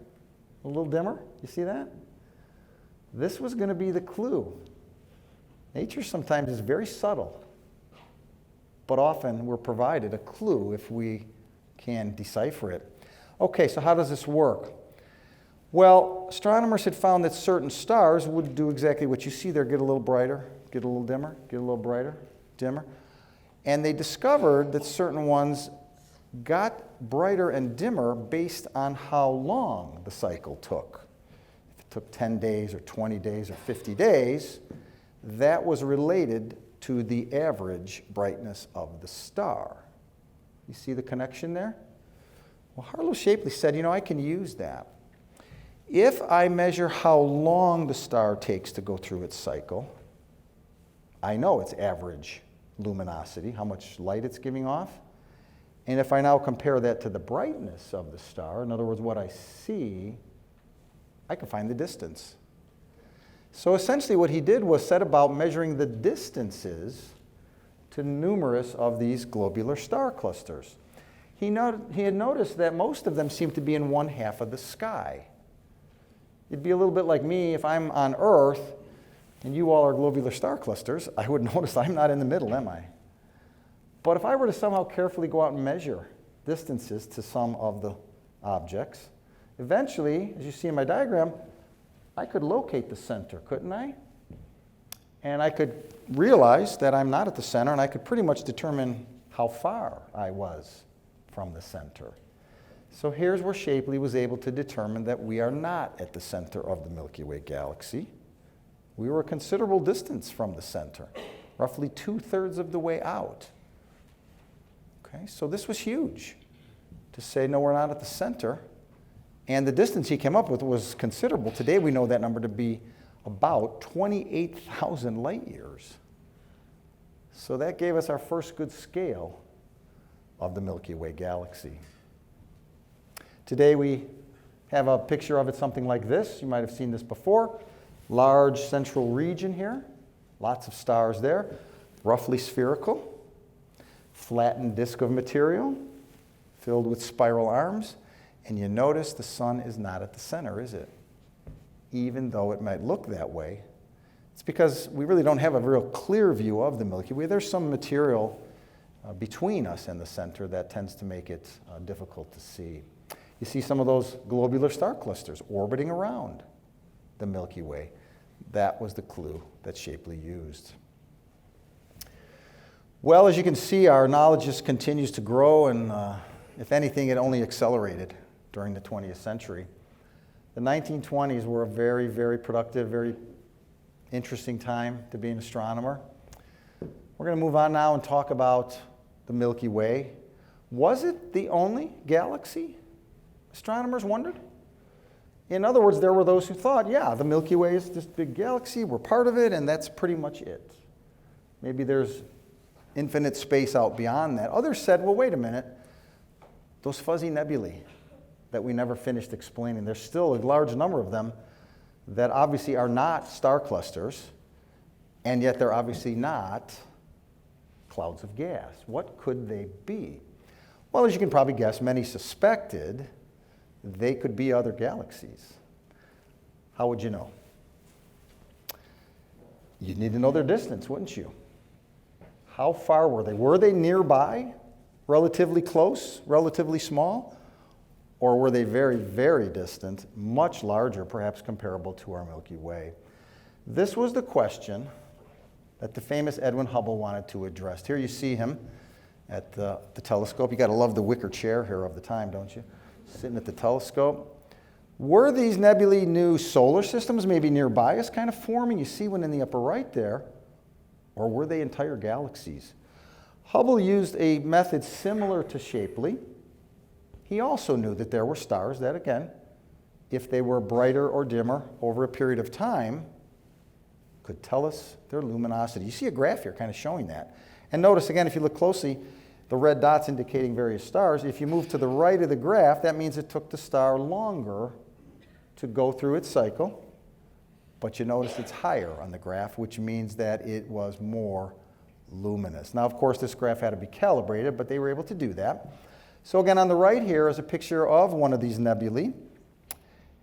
a little dimmer. You see that? This was going to be the clue. Nature sometimes is very subtle, but often we're provided a clue if we can decipher it. Okay, so how does this work? Well, astronomers had found that certain stars would do exactly what you see there, get a little brighter, get a little dimmer, get a little brighter, dimmer. And they discovered that certain ones got brighter and dimmer based on how long the cycle took. If it took 10 days or 20 days or 50 days, that was related to the average brightness of the star. You see the connection there? Well, Harlow Shapley said, I can use that. If I measure how long the star takes to go through its cycle, I know its average luminosity, how much light it's giving off. And if I now compare that to the brightness of the star, in other words, what I see, I can find the distance. So essentially what he did was set about measuring the distances to numerous of these globular star clusters. He had noticed that most of them seem to be in one half of the sky. It'd be a little bit like me if I'm on Earth and you all are globular star clusters. I would notice I'm not in the middle, am I? But if I were to somehow carefully go out and measure distances to some of the objects, eventually, as you see in my diagram, I could locate the center, couldn't I? And I could realize that I'm not at the center, and I could pretty much determine how far I was from the center. So here's where Shapley was able to determine that we are not at the center of the Milky Way galaxy. We were a considerable distance from the center, roughly 2/3 of the way out. Okay, so this was huge to say, no, we're not at the center. And the distance he came up with was considerable. Today we know that number to be about 28,000 light years. So that gave us our first good scale of the Milky Way galaxy. Today we have a picture of it something like this. You might have seen this before. Large central region here, lots of stars there, roughly spherical, flattened disk of material filled with spiral arms. And you notice the sun is not at the center, is it? Even though it might look that way. It's because we really don't have a real clear view of the Milky Way. There's some material between us and the center that tends to make it difficult to see. You see some of those globular star clusters orbiting around the Milky Way. That was the clue that Shapley used. Well, as you can see, our knowledge just continues to grow, and if anything, it only accelerated during the 20th century. The 1920s were a very, very productive, very interesting time to be an astronomer. We're going to move on now and talk about the Milky Way. Was it the only galaxy? Astronomers wondered. In other words, there were those who thought, yeah, the Milky Way is this big galaxy, we're part of it, and that's pretty much it. Maybe there's infinite space out beyond that. Others said, well, wait a minute, those fuzzy nebulae that we never finished explaining, there's still a large number of them that obviously are not star clusters, and yet they're obviously not clouds of gas. What could they be? Well, as you can probably guess, many suspected they could be other galaxies. How would you know? You'd need to know their distance, wouldn't you? How far were they? Were they nearby, relatively close, relatively small? Or were they very, very distant, much larger, perhaps comparable to our Milky Way? This was the question that the famous Edwin Hubble wanted to address. Here you see him at the telescope. You got to love the wicker chair here of the time, don't you? Sitting at the telescope. Were these nebulae new solar systems maybe nearby us kind of forming? You see one in the upper right there. Or were they entire galaxies? Hubble used a method similar to Shapley. He also knew that there were stars that, again, if they were brighter or dimmer over a period of time, could tell us their luminosity. You see a graph here kind of showing that. And notice, again, if you look closely, the red dots indicating various stars. If you move to the right of the graph, that means it took the star longer to go through its cycle. But you notice it's higher on the graph, which means that it was more luminous. Now, of course, this graph had to be calibrated, but they were able to do that. So again, on the right here is a picture of one of these nebulae.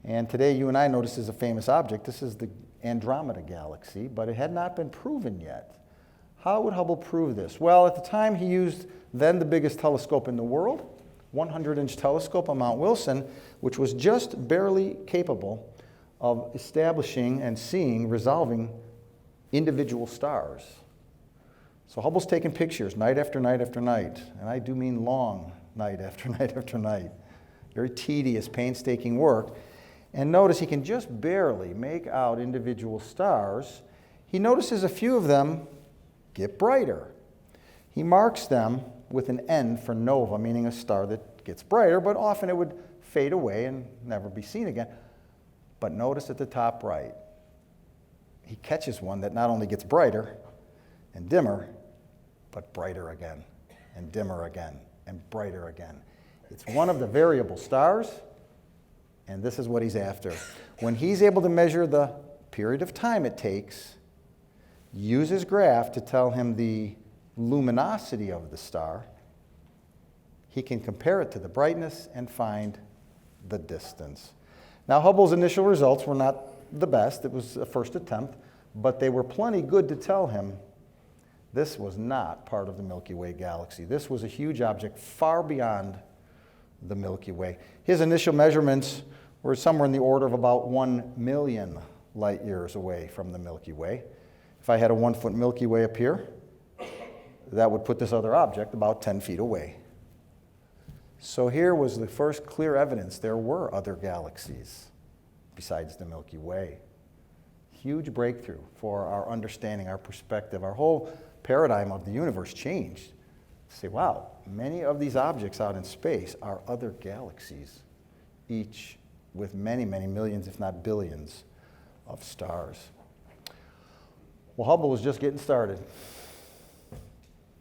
And today, you and I know this is a famous object. This is the Andromeda galaxy, but it had not been proven yet. How would Hubble prove this? Well, at the time, he used then the biggest telescope in the world, 100-inch telescope on Mount Wilson, which was just barely capable of establishing and seeing, resolving individual stars. So Hubble's taking pictures night after night after night, and I do mean long night after night after night. Very tedious, painstaking work. And notice he can just barely make out individual stars. He notices a few of them get brighter. He marks them with an N for nova, meaning a star that gets brighter, but often it would fade away and never be seen again. But notice at the top right, he catches one that not only gets brighter and dimmer, but brighter again, and dimmer again, and brighter again. It's one of the variable stars, and this is what he's after. When he's able to measure the period of time it takes, use his graph to tell him the luminosity of the star, he can compare it to the brightness and find the distance. Now, Hubble's initial results were not the best. It was a first attempt, but they were plenty good to tell him this was not part of the Milky Way galaxy. This was a huge object far beyond the Milky Way. His initial measurements were somewhere in the order of about 1 million light years away from the Milky Way. If I had a 1-foot Milky Way up here, that would put this other object about 10 feet away. So here was the first clear evidence there were other galaxies besides the Milky Way. Huge breakthrough for our understanding, our perspective, our whole paradigm of the universe changed. Say, wow, many of these objects out in space are other galaxies, each with many, many millions, if not billions, of stars. Well, Hubble was just getting started.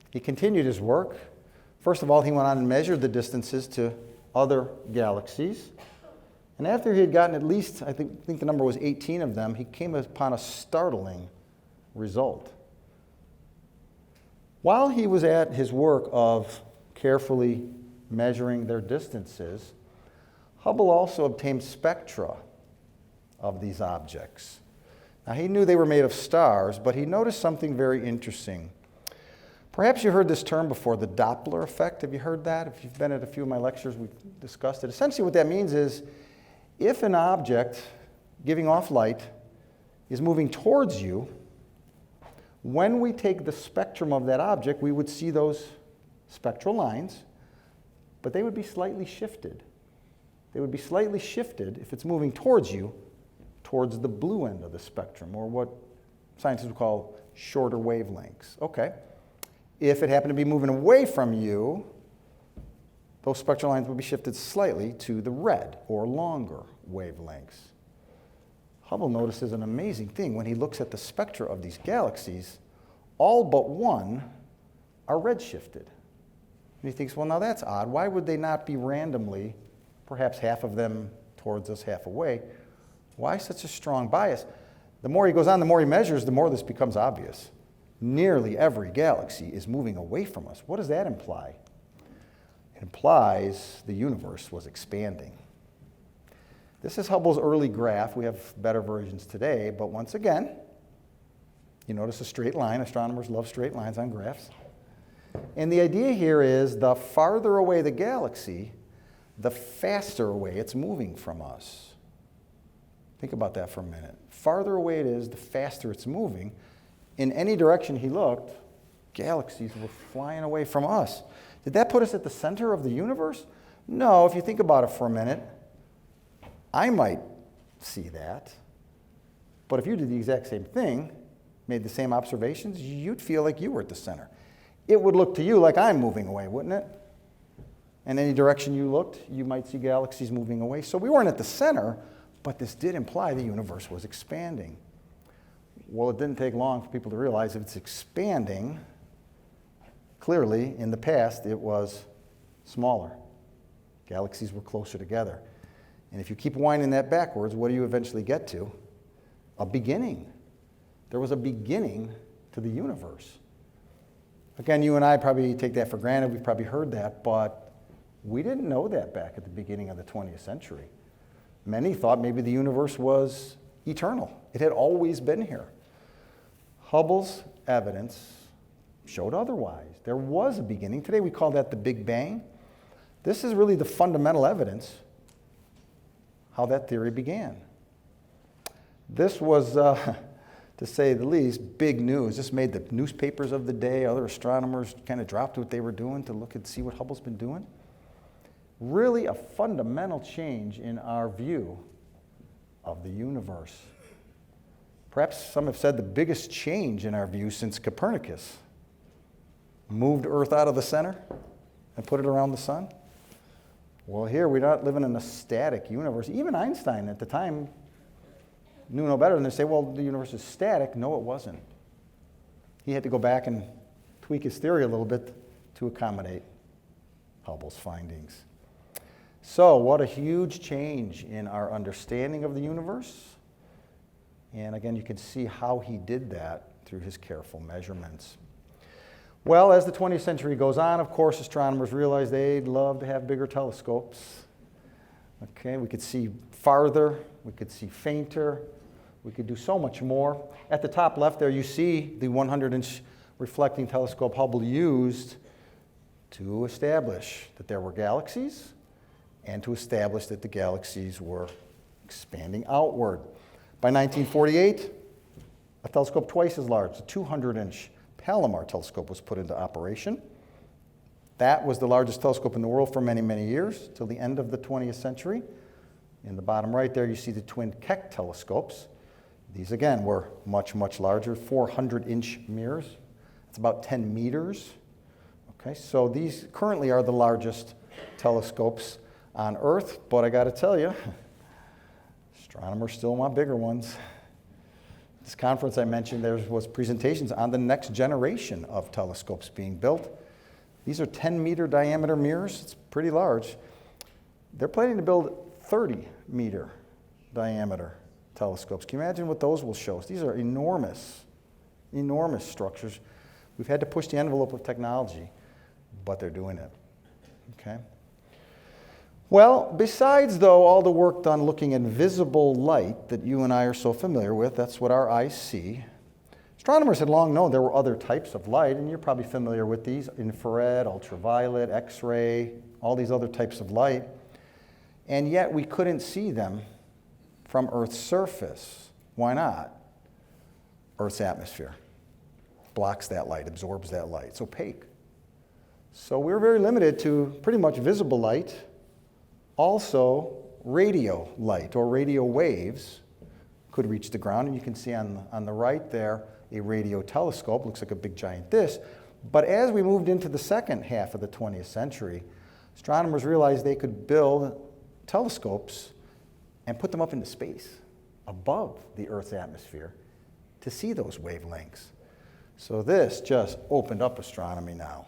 He continued his work. First of all, he went on and measured the distances to other galaxies. And after he had gotten at least, I think the number was 18 of them, he came upon a startling result. While he was at his work of carefully measuring their distances, Hubble also obtained spectra of these objects. Now, he knew they were made of stars, but he noticed something very interesting. Perhaps you heard this term before, the Doppler effect. Have you heard that? If you've been at a few of my lectures, we've discussed it. Essentially what that means is if an object giving off light is moving towards you, when we take the spectrum of that object, we would see those spectral lines, but they would be slightly shifted. They would be slightly shifted if it's moving towards you, towards the blue end of the spectrum, or what scientists would call shorter wavelengths. Okay. If it happened to be moving away from you, those spectral lines would be shifted slightly to the red or longer wavelengths. Hubble notices an amazing thing. When he looks at the spectra of these galaxies, all but one are redshifted. And he thinks, well, now that's odd. Why would they not be randomly, perhaps half of them towards us, half away? Why such a strong bias? The more he goes on, the more he measures, the more this becomes obvious. Nearly every galaxy is moving away from us. What does that imply? It implies the universe was expanding. This is Hubble's early graph. We have better versions today, but once again, you notice a straight line. Astronomers love straight lines on graphs. And the idea here is the farther away the galaxy, the faster away it's moving from us. Think about that for a minute. Farther away it is, the faster it's moving. In any direction he looked, galaxies were flying away from us. Did that put us at the center of the universe? No, if you think about it for a minute, I might see that. But if you did the exact same thing, made the same observations, you'd feel like you were at the center. It would look to you like I'm moving away, wouldn't it? In any direction you looked, you might see galaxies moving away. So we weren't at the center, but this did imply the universe was expanding. Well, it didn't take long for people to realize if it's expanding, clearly, in the past, it was smaller. Galaxies were closer together. And if you keep winding that backwards, what do you eventually get to? A beginning. There was a beginning to the universe. Again, you and I probably take that for granted. We've probably heard that, but we didn't know that back at the beginning of the 20th century. Many thought maybe the universe was eternal. It had always been here. Hubble's evidence showed otherwise. There was a beginning. Today we call that the Big Bang. This is really the fundamental evidence how that theory began. This was, to say the least, big news. This made the newspapers of the day. Other astronomers kind of dropped what they were doing to look and see what Hubble's been doing. Really a fundamental change in our view of the universe. Perhaps some have said the biggest change in our view since Copernicus moved Earth out of the center and put it around the sun. Well, here we're not living in a static universe. Even Einstein at the time knew no better than to say, well, the universe is static. No, it wasn't. He had to go back and tweak his theory a little bit to accommodate Hubble's findings. So, what a huge change in our understanding of the universe. And again, you can see how he did that through his careful measurements. Well, as the 20th century goes on, of course, astronomers realized they'd love to have bigger telescopes. Okay, we could see farther, we could see fainter, we could do so much more. At the top left there, you see the 100-inch reflecting telescope Hubble used to establish that there were galaxies and to establish that the galaxies were expanding outward. By 1948, a telescope twice as large, the 200-inch Palomar telescope, was put into operation. That was the largest telescope in the world for many, many years, till the end of the 20th century. In the bottom right there, you see the twin Keck telescopes. These, again, were much, much larger, 400-inch mirrors. It's about 10 meters. Okay, so these currently are the largest telescopes on Earth, but I got to tell you, astronomers still want bigger ones. This conference I mentioned, there was presentations on the next generation of telescopes being built. These are 10-meter diameter mirrors. It's pretty large. They're planning to build 30-meter diameter telescopes. Can you imagine what those will show us? These are enormous, enormous structures. We've had to push the envelope of technology, but they're doing it. Okay? Well, besides, though, all the work done looking at visible light that you and I are so familiar with, that's what our eyes see, astronomers had long known there were other types of light, and you're probably familiar with these: infrared, ultraviolet, X-ray, all these other types of light. And yet we couldn't see them from Earth's surface. Why not? Earth's atmosphere blocks that light, absorbs that light. It's opaque. So we're very limited to pretty much visible light. Also, radio light or radio waves could reach the ground. And you can see on the right there a radio telescope. Looks like a big giant dish. But as we moved into the second half of the 20th century, astronomers realized they could build telescopes and put them up into space above the Earth's atmosphere to see those wavelengths. So this just opened up astronomy now.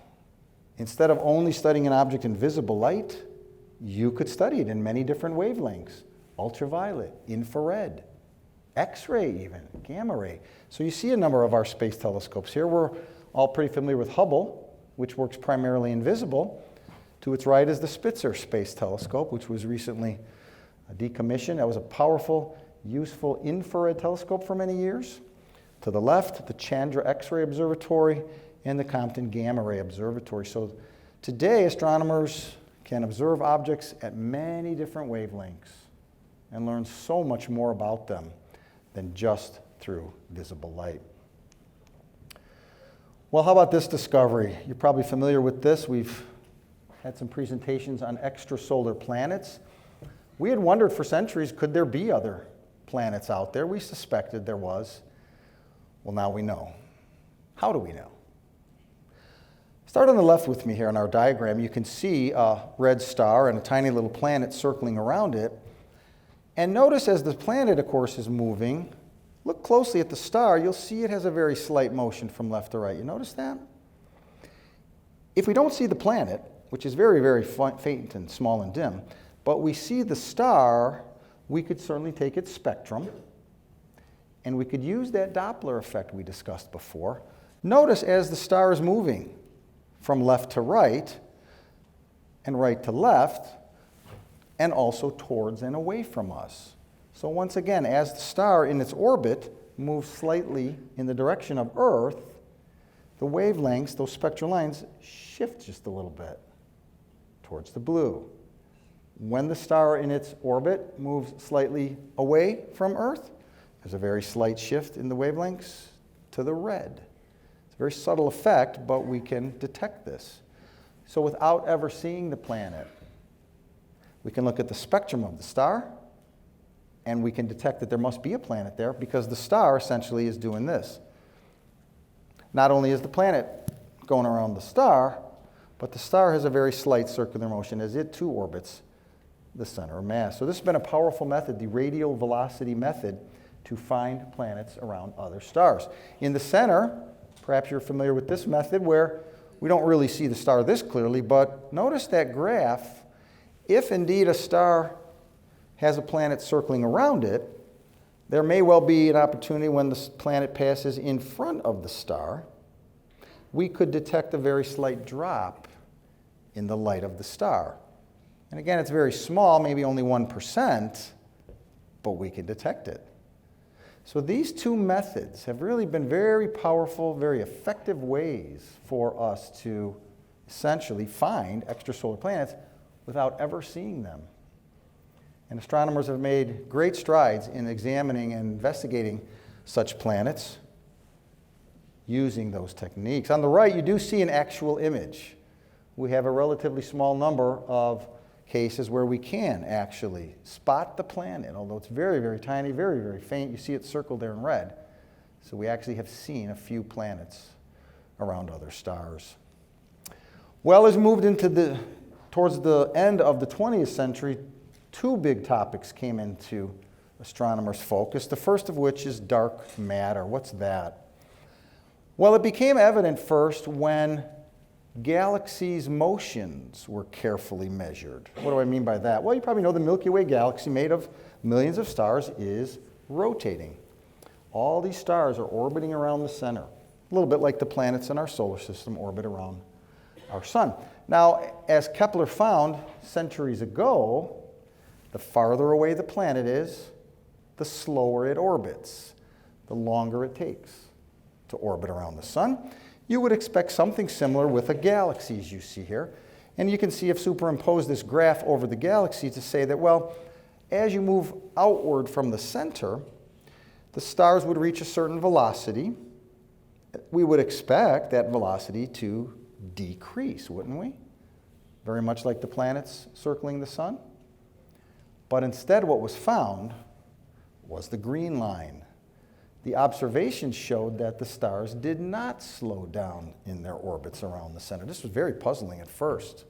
Instead of only studying an object in visible light, you could study it in many different wavelengths: ultraviolet, infrared, X-ray even, gamma ray. So you see a number of our space telescopes here. We're all pretty familiar with Hubble, which works primarily in visible. To its right is the Spitzer Space Telescope, which was recently decommissioned. That was a powerful, useful infrared telescope for many years. To the left, the Chandra X-ray Observatory and the Compton Gamma Ray Observatory. So today, astronomers can observe objects at many different wavelengths and learn so much more about them than just through visible light. Well, how about this discovery? You're probably familiar with this. We've had some presentations on extrasolar planets. We had wondered for centuries, could there be other planets out there? We suspected there was. Well, now we know. How do we know? Start on the left with me here on our diagram. You can see a red star and a tiny little planet circling around it. And notice as the planet, of course, is moving, look closely at the star, you'll see it has a very slight motion from left to right. You notice that? If we don't see the planet, which is very, very faint and small and dim, but we see the star, we could certainly take its spectrum, and we could use that Doppler effect we discussed before. Notice as the star is moving from left to right, and right to left, and also towards and away from us. So once again, as the star in its orbit moves slightly in the direction of Earth, the wavelengths, those spectral lines, shift just a little bit towards the blue. When the star in its orbit moves slightly away from Earth, there's a very slight shift in the wavelengths to the red. It's a very subtle effect, but we can detect this. So without ever seeing the planet, we can look at the spectrum of the star, and we can detect that there must be a planet there because the star essentially is doing this. Not only is the planet going around the star, but the star has a very slight circular motion as it too orbits the center of mass. So this has been a powerful method, the radial velocity method, to find planets around other stars. In the center, perhaps you're familiar with this method where we don't really see the star this clearly, but notice that graph. If indeed a star has a planet circling around it, there may well be an opportunity when the planet passes in front of the star, we could detect a very slight drop in the light of the star. And again, it's very small, maybe only 1%, but we can detect it. So these two methods have really been very powerful, very effective ways for us to essentially find extrasolar planets without ever seeing them. And astronomers have made great strides in examining and investigating such planets using those techniques. On the right, you do see an actual image. We have a relatively small number of cases where we can actually spot the planet, although it's very, very tiny, very, very faint. You see it circled there in red. So we actually have seen a few planets around other stars. Well, as we moved towards the end of the 20th century, two big topics came into astronomers' focus, the first of which is dark matter. What's that? Well, it became evident first when galaxies' motions were carefully measured. What do I mean by that? Well, you probably know the Milky Way galaxy, made of millions of stars, is rotating. All these stars are orbiting around the center, a little bit like the planets in our solar system orbit around our sun. Now, as Kepler found centuries ago, the farther away the planet is, the slower it orbits, the longer it takes to orbit around the sun. You would expect something similar with the galaxies you see here. And you can see I've superimposed this graph over the galaxy to say that, well, as you move outward from the center, the stars would reach a certain velocity. We would expect that velocity to decrease, wouldn't we? Very much like the planets circling the sun. But instead, what was found was the green line. The observations showed that the stars did not slow down in their orbits around the center. This was very puzzling at first.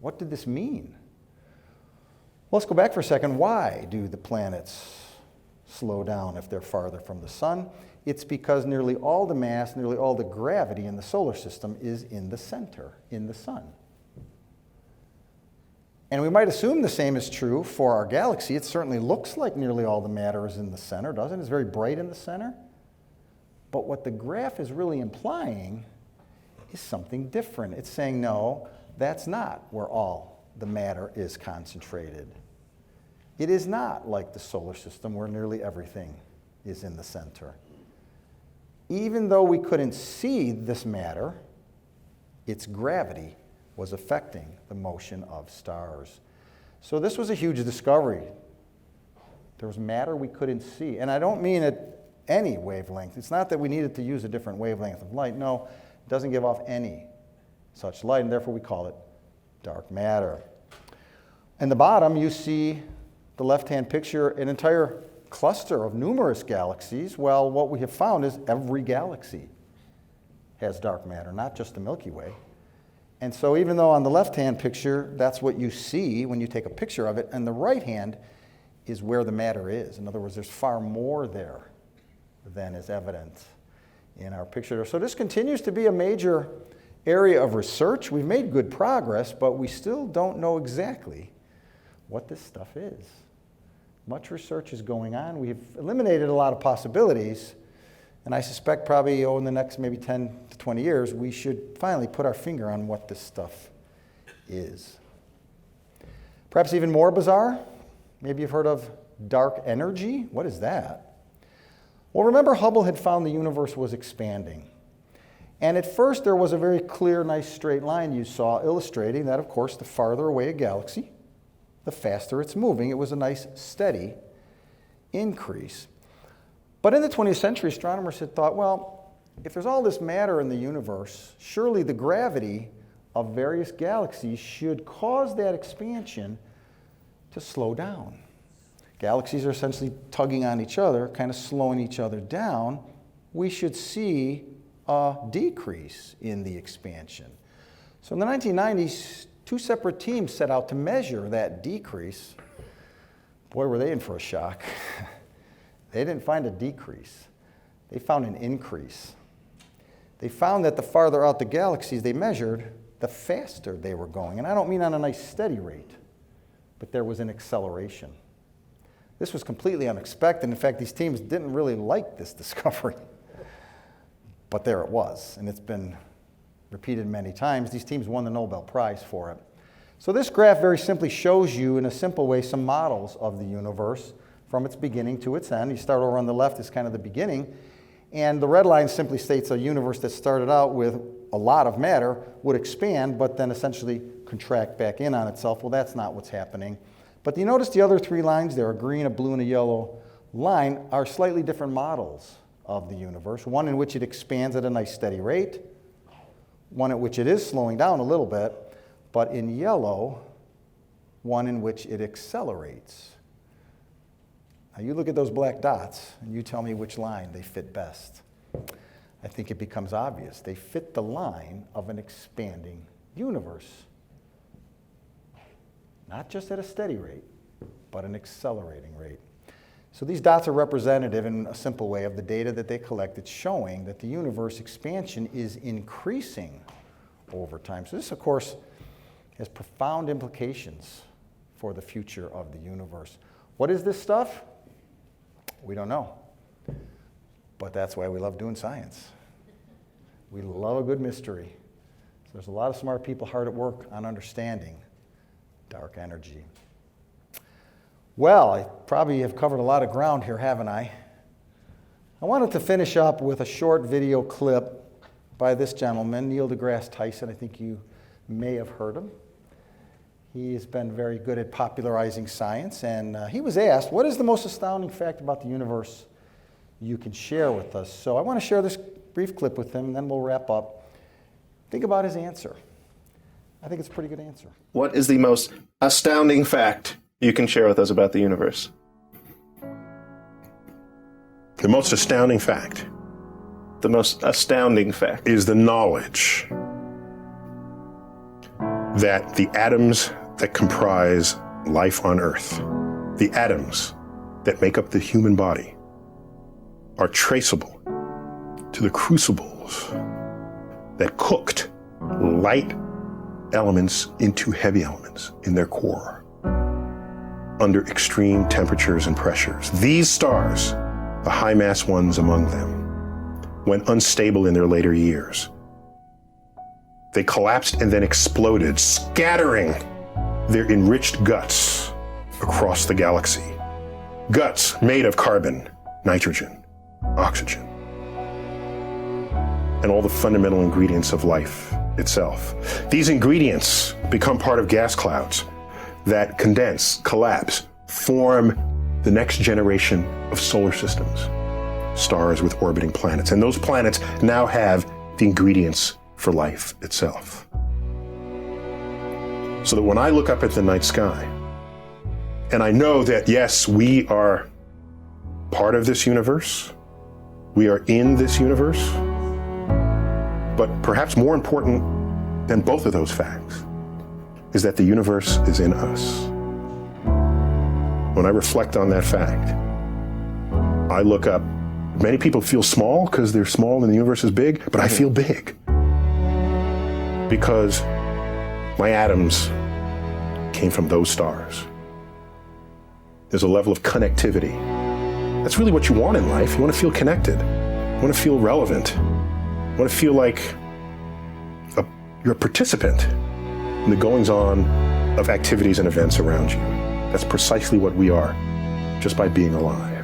What did this mean? Well, let's go back for a second. Why do the planets slow down if they're farther from the sun? It's because nearly all the mass, nearly all the gravity in the solar system is in the center, in the sun. And we might assume the same is true for our galaxy. It certainly looks like nearly all the matter is in the center, doesn't it? It's very bright in the center. But what the graph is really implying is something different. It's saying, no, that's not where all the matter is concentrated. It is not like the solar system where nearly everything is in the center. Even though we couldn't see this matter, its gravity was affecting the motion of stars. So this was a huge discovery. There was matter we couldn't see. And I don't mean at any wavelength. It's not that we needed to use a different wavelength of light. No, it doesn't give off any such light, and therefore we call it dark matter. In the bottom, you see the left-hand picture, an entire cluster of numerous galaxies. Well, what we have found is every galaxy has dark matter, not just the Milky Way. And so even though on the left-hand picture, that's what you see when you take a picture of it, and the right-hand is where the matter is. In other words, there's far more there than is evident in our picture. So this continues to be a major area of research. We've made good progress, but we still don't know exactly what this stuff is. Much research is going on. We've eliminated a lot of possibilities, and I suspect probably in the next maybe 10 to 20 years, we should finally put our finger on what this stuff is. Perhaps even more bizarre, maybe you've heard of dark energy. What is that? Well, remember Hubble had found the universe was expanding. And at first there was a very clear, nice straight line you saw illustrating that, of course, the farther away a galaxy, the faster it's moving. It was a nice, steady increase. But in the 20th century, astronomers had thought, well, if there's all this matter in the universe, surely the gravity of various galaxies should cause that expansion to slow down. Galaxies are essentially tugging on each other, kind of slowing each other down. We should see a decrease in the expansion. So in the 1990s, two separate teams set out to measure that decrease. Boy, were they in for a shock. They didn't find a decrease. They found an increase. They found that the farther out the galaxies they measured, the faster they were going. And I don't mean on a nice steady rate, but there was an acceleration. This was completely unexpected. In fact, these teams didn't really like this discovery. But there it was, and it's been repeated many times. These teams won the Nobel Prize for it. So this graph very simply shows you, in a simple way, some models of the universe from its beginning to its end. You start over on the left is kind of the beginning, and the red line simply states a universe that started out with a lot of matter would expand, but then essentially contract back in on itself. Well, that's not what's happening. But you notice the other three lines there, a green, a blue, and a yellow line, are slightly different models of the universe. One in which it expands at a nice steady rate, one in which it is slowing down a little bit, but in yellow, one in which it accelerates. Now you look at those black dots and you tell me which line they fit best. I think it becomes obvious. They fit the line of an expanding universe. Not just at a steady rate, but an accelerating rate. So these dots are representative in a simple way of the data that they collected showing that the universe expansion is increasing over time. So this, of course, has profound implications for the future of the universe. What is this stuff? We don't know. But that's why we love doing science. We love a good mystery. So there's a lot of smart people hard at work on understanding dark energy. Well, I probably have covered a lot of ground here, haven't I? I wanted to finish up with a short video clip by this gentleman, Neil deGrasse Tyson. I think you may have heard him. He's been very good at popularizing science, and he was asked, what is the most astounding fact about the universe you can share with us? So I want to share this brief clip with him, and then we'll wrap up. Think about his answer. I think it's a pretty good answer. What is the most astounding fact you can share with us about the universe? The most astounding fact The most astounding fact is the knowledge that the atoms that comprise life on Earth, the atoms that make up the human body, are traceable to the crucibles that cooked light elements into heavy elements in their core under extreme temperatures and pressures. These stars, the high mass ones among them, when unstable in their later years, they collapsed and then exploded, scattering their enriched guts across the galaxy. Guts made of carbon, nitrogen, oxygen, and all the fundamental ingredients of life itself. These ingredients become part of gas clouds that condense, collapse, form the next generation of solar systems, stars with orbiting planets. And those planets now have the ingredients for life itself. So that when I look up at the night sky, and I know that, yes, we are part of this universe, we are in this universe, but perhaps more important than both of those facts is that the universe is in us. When I reflect on that fact, I look up. Many people feel small because they're small and the universe is big, but I feel big. because my atoms came from those stars. There's a level of connectivity. That's really what you want in life. You want to feel connected. You want to feel relevant. You want to feel like you're a participant in the goings-on of activities and events around you. That's precisely what we are, just by being alive.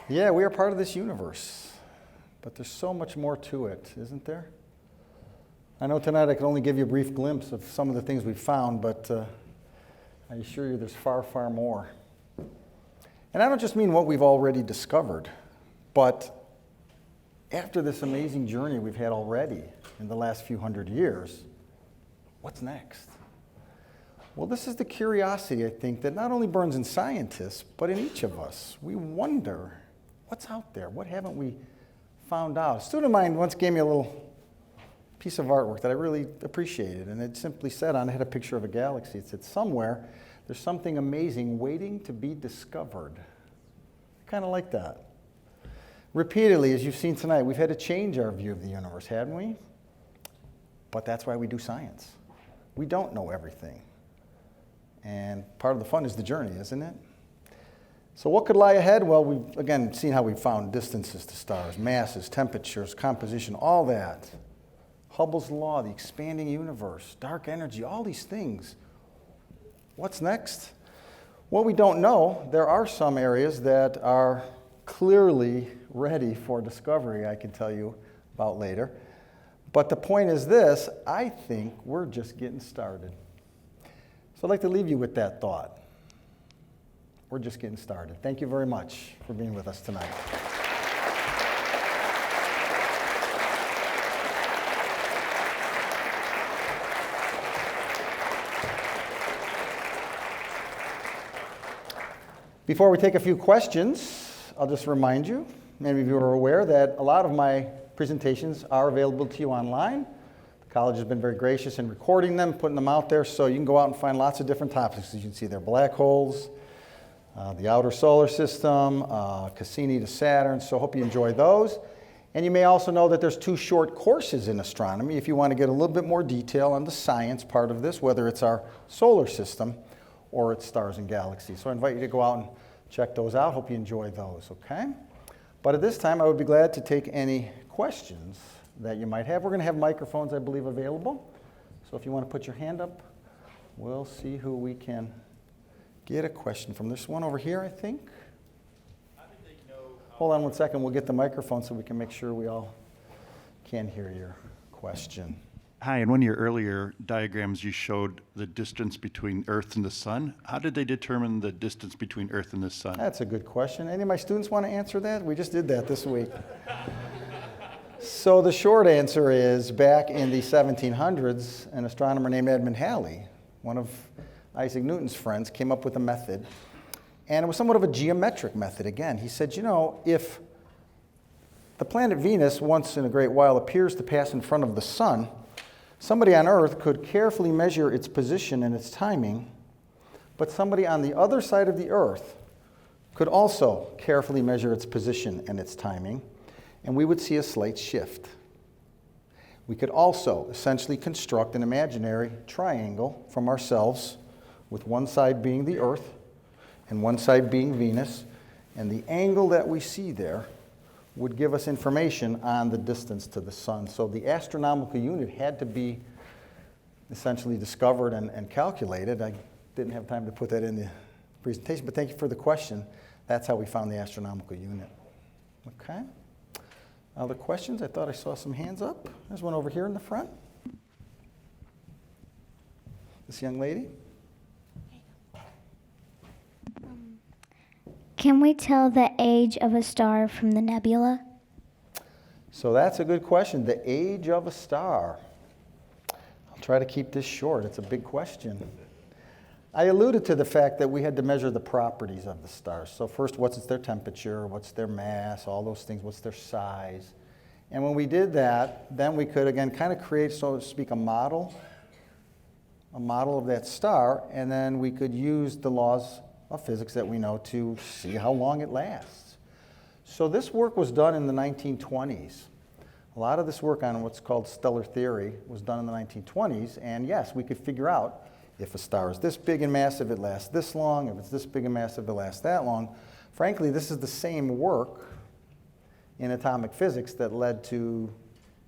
Yeah, we are part of this universe, but there's so much more to it, isn't there? I know tonight I can only give you a brief glimpse of some of the things we've found, but I assure you there's far, far more. And I don't just mean what we've already discovered, but after this amazing journey we've had already in the last few hundred years, what's next? Well, this is the curiosity, I think, that not only burns in scientists, but in each of us. We wonder, what's out there? What haven't we found out? A student of mine once gave me a little piece of artwork that I really appreciated, and it simply said on it, had a picture of a galaxy. It said, somewhere there's something amazing waiting to be discovered. I kind of like that. Repeatedly, as you've seen tonight, we've had to change our view of the universe, haven't we? But that's why we do science. We don't know everything. And part of the fun is the journey, isn't it? So what could lie ahead? Well, we've, again, seen how we've found distances to stars, masses, temperatures, composition, all that. Hubble's law, the expanding universe, dark energy, all these things. What's next? Well, we don't know. There are some areas that are clearly ready for discovery, I can tell you about later. But the point is this, I think we're just getting started. So I'd like to leave you with that thought. We're just getting started. Thank you very much for being with us tonight. Before we take a few questions, I'll just remind you, many of you are aware that a lot of my presentations are available to you online. The college has been very gracious in recording them, putting them out there, so you can go out and find lots of different topics. As you can see, there are black holes, the outer solar system, Cassini to Saturn, so I hope you enjoy those. And you may also know that there's 2 short courses in astronomy if you want to get a little bit more detail on the science part of this, whether it's our solar system or it's stars and galaxies. So I invite you to go out and check those out. Hope you enjoy those, okay? But at this time, I would be glad to take any questions that you might have. We're going to have microphones, I believe, available. So if you want to put your hand up, we'll see who we can get a question from. There's one over here, I think. Hold on one second. We'll get the microphone so we can make sure we all can hear your question. Hi, in one of your earlier diagrams, you showed the distance between Earth and the Sun. How did they determine the distance between Earth and the Sun? That's a good question. Any of my students want to answer that? We just did that this week. So the short answer is, back in the 1700s, an astronomer named Edmund Halley, one of Isaac Newton's friends, came up with a method. And it was somewhat of a geometric method. Again, he said, you know, if the planet Venus once in a great while appears to pass in front of the Sun, somebody on Earth could carefully measure its position and its timing, but somebody on the other side of the Earth could also carefully measure its position and its timing, and we would see a slight shift. We could also essentially construct an imaginary triangle from ourselves, with one side being the Earth and one side being Venus, and the angle that we see there would give us information on the distance to the sun. So the astronomical unit had to be essentially discovered and calculated. I didn't have time to put that in the presentation, but thank you for the question. That's how we found the astronomical unit. Okay. Other questions? I thought I saw some hands up. There's one over here in the front. This young lady. Can we tell the age of a star from the nebula? So that's a good question. The age of a star. I'll try to keep this short. It's a big question. I alluded to the fact that we had to measure the properties of the stars. So first, what's their temperature, what's their mass, all those things, what's their size. And when we did that, then we could, again, kind of create, so to speak, a model of that star, and then we could use the laws of physics that we know to see how long it lasts. So this work was done in the 1920s. A lot of this work on what's called stellar theory was done in the 1920s, and yes, we could figure out if a star is this big and massive, it lasts this long. If it's this big and massive, it lasts that long. Frankly, this is the same work in atomic physics that led to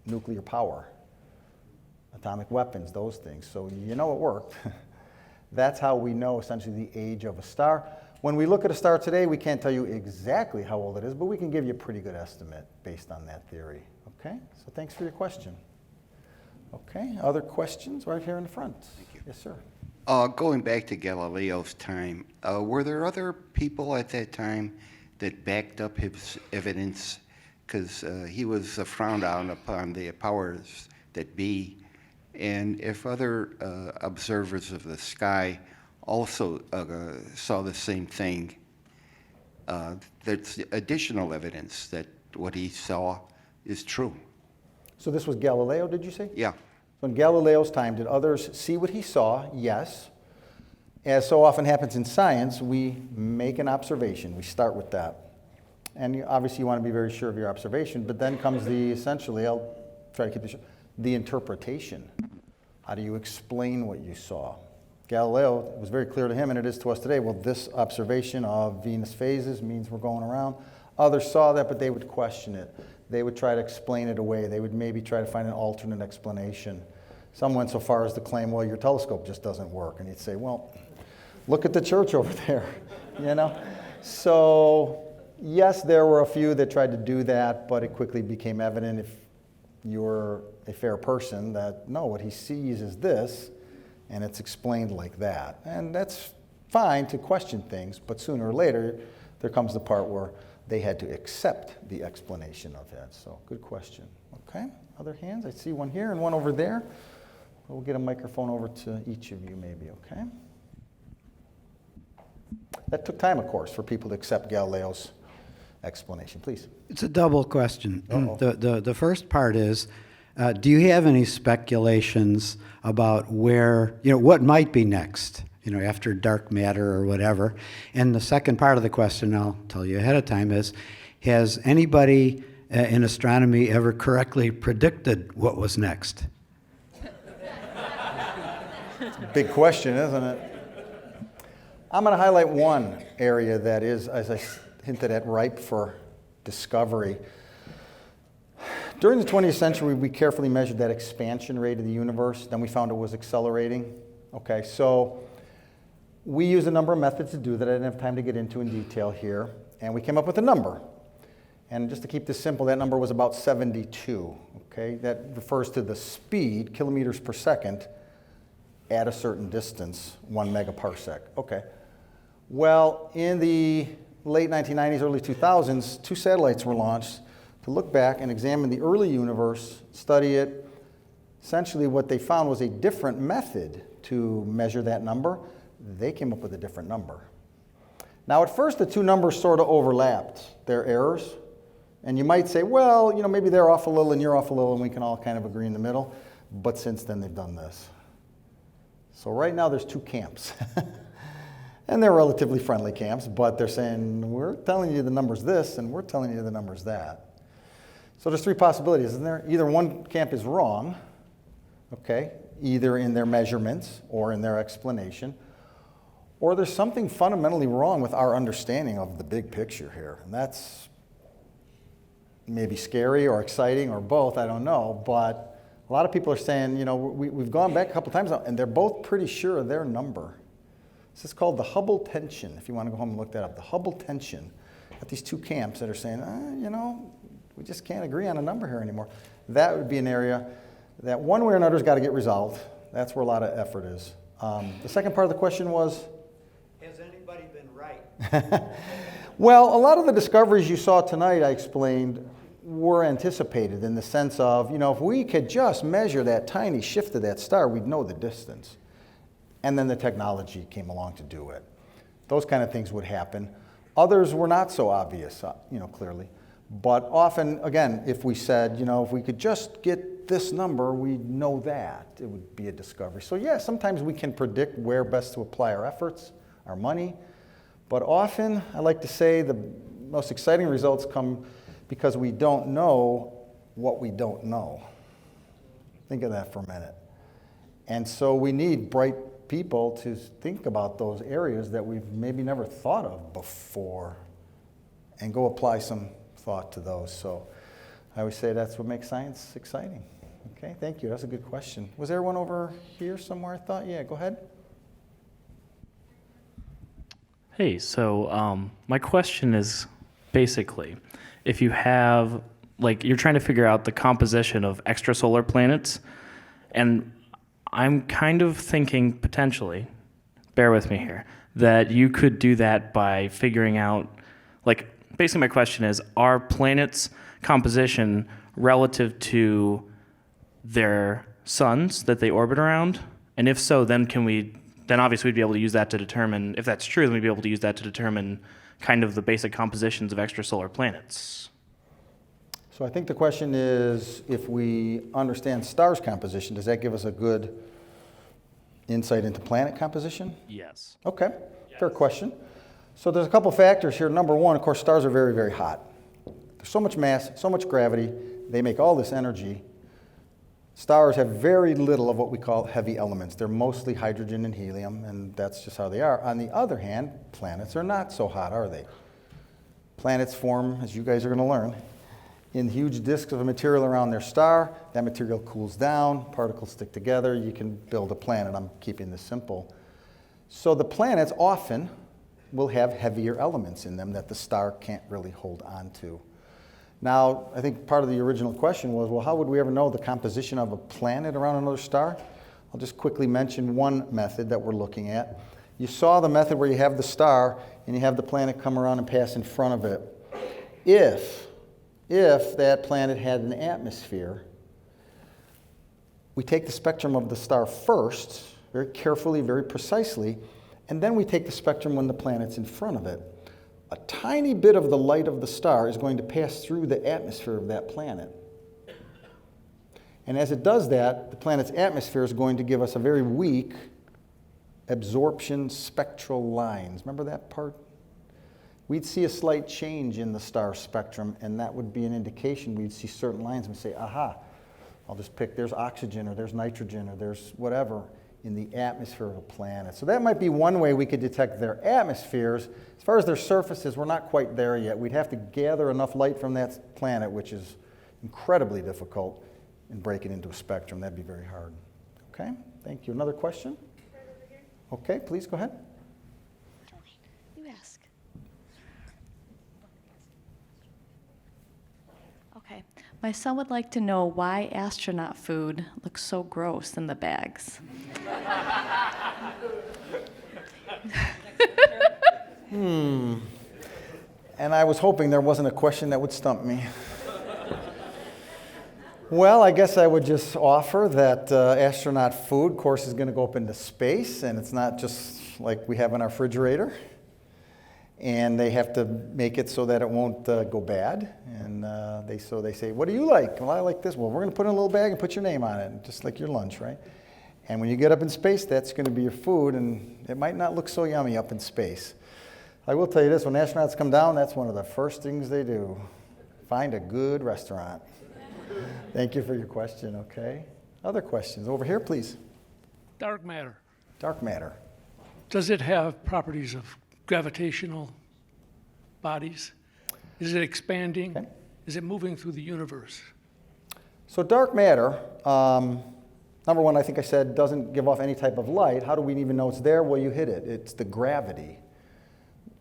nuclear power, atomic weapons, those things. So you know it worked. That's how we know essentially the age of a star. When we look at a star today, we can't tell you exactly how old it is, but we can give you a pretty good estimate based on that theory. Okay? So thanks for your question. Okay, other questions right here in the front? Thank you. Yes, sir. Going back to Galileo's time, were there other people at that time that backed up his evidence? Because he was frowned down upon the powers that be. And if other observers of the sky also saw the same thing, there's additional evidence that what he saw is true. So this was Galileo, did you say? Yeah. So in Galileo's time, did others see what he saw? Yes. As so often happens in science, we make an observation. We start with that. And obviously you want to be very sure of your observation, but then comes essentially, I'll try to keep this short, the interpretation. How do you explain what you saw? Galileo, it was very clear to him, and it is to us today, well, this observation of Venus phases means we're going around. Others saw that, but they would question it. They would try to explain it away. They would maybe try to find an alternate explanation. Some went so far as to claim, well, your telescope just doesn't work. And he'd say, well, look at the church over there, you know? So, yes, there were a few that tried to do that, but it quickly became evident if you're a fair person that, no, what he sees is this, and it's explained like that. And that's fine to question things, but sooner or later, there comes the part where they had to accept the explanation of that. So, good question. Okay, other hands? I see one here and one over there. We'll get a microphone over to each of you maybe, okay? That took time, of course, for people to accept Galileo's explanation. Please. It's a double question. Uh-oh. The first part is, do you have any speculations about where, what might be next, after dark matter or whatever? And the second part of the question, I'll tell you ahead of time, is, has anybody in astronomy ever correctly predicted what was next? Big question, isn't it? I'm going to highlight one area that is, as I hinted at, ripe for discovery. During the 20th century, we carefully measured that expansion rate of the universe. Then we found it was accelerating. Okay, so we used a number of methods to do that I didn't have time to get into in detail here. And we came up with a number. And just to keep this simple, that number was about 72. Okay, that refers to the speed, kilometers per second, at a certain distance, 1 megaparsec. Okay. Well, in the late 1990s, early 2000s, 2 satellites were launched to look back and examine the early universe, study it. Essentially, what they found was a different method to measure that number. They came up with a different number. Now, at first, the two numbers sort of overlapped their errors. And you might say, well, maybe they're off a little and you're off a little and we can all kind of agree in the middle. But since then, they've done this. So right now, there's 2 camps. And they're relatively friendly camps, but they're saying, we're telling you the number's this, and we're telling you the number's that. So there's three possibilities, isn't there? Either one camp is wrong, okay, either in their measurements or in their explanation, or there's something fundamentally wrong with our understanding of the big picture here. And that's maybe scary or exciting or both, I don't know, but a lot of people are saying, you know, we've gone back a couple times now, and they're both pretty sure of their number. This is called the Hubble tension, if you want to go home and look that up. The Hubble tension at these two camps that are saying, you know, we just can't agree on a number here anymore. That would be an area that one way or another has got to get resolved. That's where a lot of effort is. The second part of the question was? Has anybody been right? Well, a lot of the discoveries you saw tonight, I explained, were anticipated in the sense of, you know, if we could just measure that tiny shift of that star, we'd know the distance. And then the technology came along to do it. Those kind of things would happen. Others were not so obvious, you know, clearly. But often, again, if we said, you know, if we could just get this number, we'd know that. It would be a discovery. So yeah, sometimes we can predict where best to apply our efforts, our money. But often, I like to say, the most exciting results come because we don't know what we don't know. Think of that for a minute. And so we need bright people to think about those areas that we've maybe never thought of before and go apply some thought to those. So I always say that's what makes science exciting. Okay, thank you. That's a good question. Was there one over here somewhere, I thought? Yeah, go ahead. Hey, so my question is basically, if you have, like, you're trying to figure out the composition of extrasolar planets, and I'm kind of thinking potentially, bear with me here, that you could do that by figuring out, like, basically my question is, are planets' composition relative to their suns that they orbit around? And if so, then obviously we'd be able to use that to determine, if that's true, then we'd be able to use that to determine kind of the basic compositions of extrasolar planets. So I think the question is, if we understand stars' composition, does that give us a good insight into planet composition? Yes. Okay, fair question. So there's a couple factors here. Number one, of course, stars are very, very hot. There's so much mass, so much gravity, they make all this energy. Stars have very little of what we call heavy elements. They're mostly hydrogen and helium, and that's just how they are. On the other hand, planets are not so hot, are they? Planets form, as you guys are going to learn, in huge disks of material around their star. That material cools down, particles stick together, you can build a planet. I'm keeping this simple. So the planets often will have heavier elements in them that the star can't really hold on to. Now, I think part of the original question was, well, how would we ever know the composition of a planet around another star? I'll just quickly mention one method that we're looking at. You saw the method where you have the star and you have the planet come around and pass in front of it. If that planet had an atmosphere, we take the spectrum of the star first, very carefully, very precisely, and then we take the spectrum when the planet's in front of it. A tiny bit of the light of the star is going to pass through the atmosphere of that planet. And as it does that, the planet's atmosphere is going to give us a very weak absorption spectral lines. Remember that part? We'd see a slight change in the star spectrum, and that would be an indication. We'd see certain lines and say, aha, I'll just pick, there's oxygen, or there's nitrogen, or there's whatever in the atmosphere of a planet. So that might be one way we could detect their atmospheres. As far as their surfaces, we're not quite there yet. We'd have to gather enough light from that planet, which is incredibly difficult, and break it into a spectrum. That'd be very hard. Okay, thank you. Another question? Okay, please go ahead. You ask. Okay. My son would like to know why astronaut food looks so gross in the bags. And I was hoping there wasn't a question that would stump me. Well, I guess I would just offer that astronaut food, of course, is going to go up into space, and it's not just like we have in our refrigerator. And they have to make it so that it won't go bad. And they say, what do you like? Well, I like this. Well, we're going to put it in a little bag and put your name on it, just like your lunch, right? And when you get up in space, that's going to be your food, and it might not look so yummy up in space. I will tell you this, when astronauts come down, that's one of the first things they do. Find a good restaurant. Thank you for your question, okay? Other questions? Over here, please. Dark matter. Dark matter. Does it have properties of gravitational bodies? Is it expanding? Okay. Is it moving through the universe? So dark matter, number one, I think I said, doesn't give off any type of light. How do we even know it's there? Well, you hit it. It's the gravity.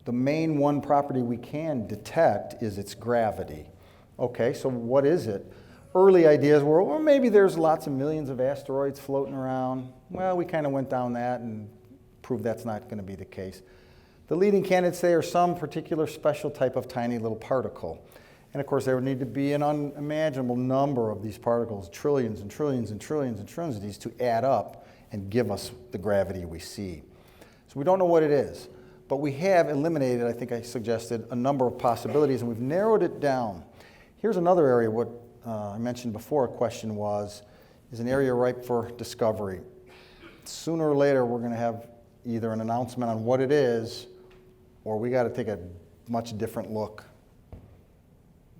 The main one property we can detect is its gravity. Okay, so what is it? Early ideas were, well, maybe there's lots of millions of asteroids floating around. Well, we kind of went down that and proved that's not going to be the case. The leading candidates say are some particular special type of tiny little particle. And of course, there would need to be an unimaginable number of these particles, trillions and trillions and trillions and trillions of these, to add up and give us the gravity we see. So we don't know what it is, but we have eliminated, I think I suggested, a number of possibilities, and we've narrowed it down. Here's another area, what I mentioned before, a question was, is an area ripe for discovery. Sooner or later, we're going to have either an announcement on what it is, or we got to take a much different look.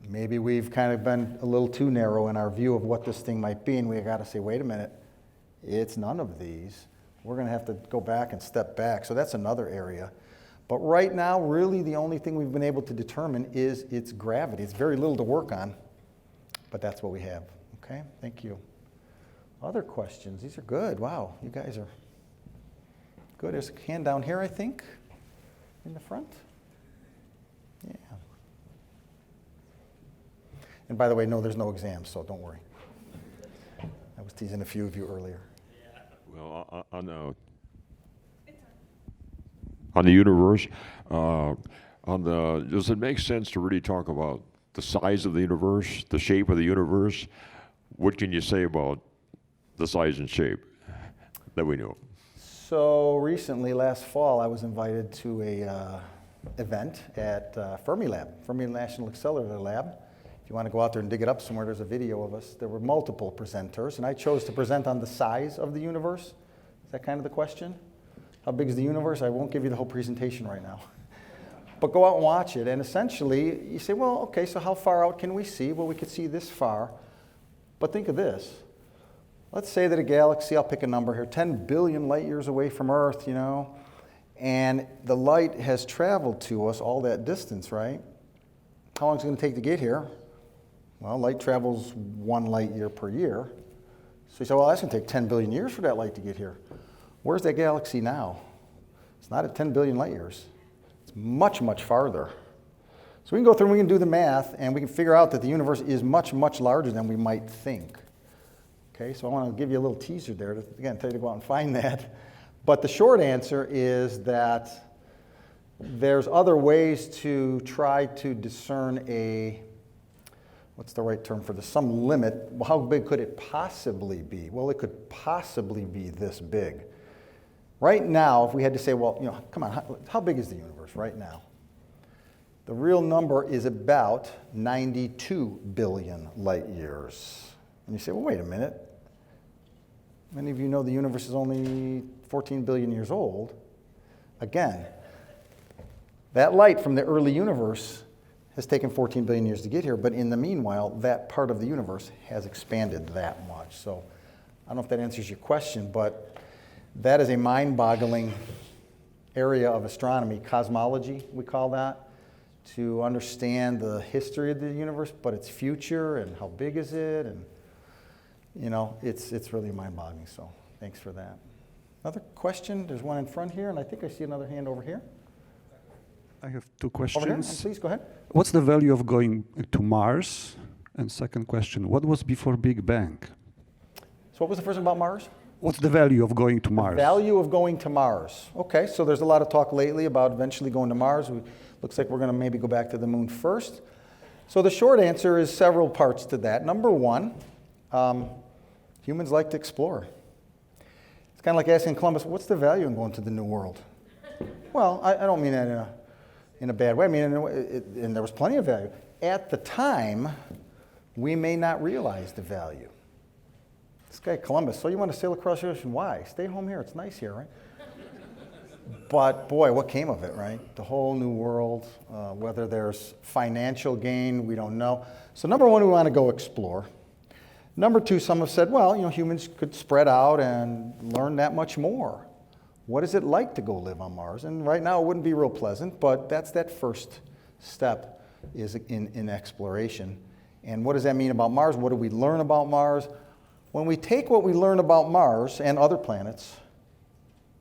Maybe we've kind of been a little too narrow in our view of what this thing might be, and we got to say, wait a minute, it's none of these. We're going to have to go back and step back. So that's another area. But right now, really the only thing we've been able to determine is its gravity. It's very little to work on, but that's what we have. Okay, thank you. Other questions? These are good. Wow, you guys are good. There's a hand down here, I think, in the front. Yeah. And by the way, no, there's no exams, so don't worry. I was teasing a few of you earlier. Well, on the universe, does it make sense to really talk about the size of the universe, the shape of the universe? What can you say about the size and shape that we know? So recently, last fall, I was invited to a event at Fermi National Accelerator Lab. If you want to go out there and dig it up somewhere, there's a video of us. There were multiple presenters, and I chose to present on the size of the universe. Is that kind of the question? How big is the universe? I won't give you the whole presentation right now. But go out and watch it, and essentially, you say, well, okay, so how far out can we see? Well, we could see this far. But think of this. Let's say that a galaxy, I'll pick a number here, 10 billion light years away from Earth, you know, and the light has traveled to us all that distance, right? How long is it going to take to get here? Well, light travels 1 light year per year. So you say, well, that's going to take 10 billion years for that light to get here. Where's that galaxy now? It's not at 10 billion light years. It's much, much farther. So we can go through and we can do the math, and we can figure out that the universe is much, much larger than we might think. Okay, so I want to give you a little teaser there to, again, tell you to go out and find that. But the short answer is that there's other ways to try to discern a, what's the right term for this, some limit. Well, how big could it possibly be? Well, it could possibly be this big. Right now, if we had to say, well, you know, come on, how big is the universe right now? The real number is about 92 billion light years. And you say, well, wait a minute. Many of you know the universe is only 14 billion years old. Again, that light from the early universe has taken 14 billion years to get here, but in the meanwhile, that part of the universe has expanded that much. So I don't know if that answers your question, but that is a mind-boggling area of astronomy, cosmology, we call that, to understand the history of the universe, but its future and how big is it, and you know, it's really mind-boggling. So thanks for that. Another question? There's one in front here, and I think I see another hand over here. I have two Over here, questions. please go ahead. What's the value of going to Mars? And second question, what was before Big Bang? So what was the first one about Mars? What's the value of going to Mars? Value of going to Mars. Okay, so there's a lot of talk lately about eventually going to Mars. Looks like we're going to maybe go back to the moon first. So the short answer is several parts to that. Number one, humans like to explore. It's kind of like asking Columbus, what's the value in going to the New World? Well, I don't mean that in a bad way. I mean, and there was plenty of value. At the time, we may not realize the value. This guy Columbus, so you want to sail across the ocean? Why? Stay home here. It's nice here, right? But boy, what came of it, right? The whole new world, whether there's financial gain, we don't know. So number one, we want to go explore. Number two, some have said, well, humans could spread out and learn that much more. What is it like to go live on Mars? And right now it wouldn't be real pleasant, but that's that first step is in exploration. And what does that mean about Mars? What do we learn about Mars? When we take what we learn about Mars and other planets,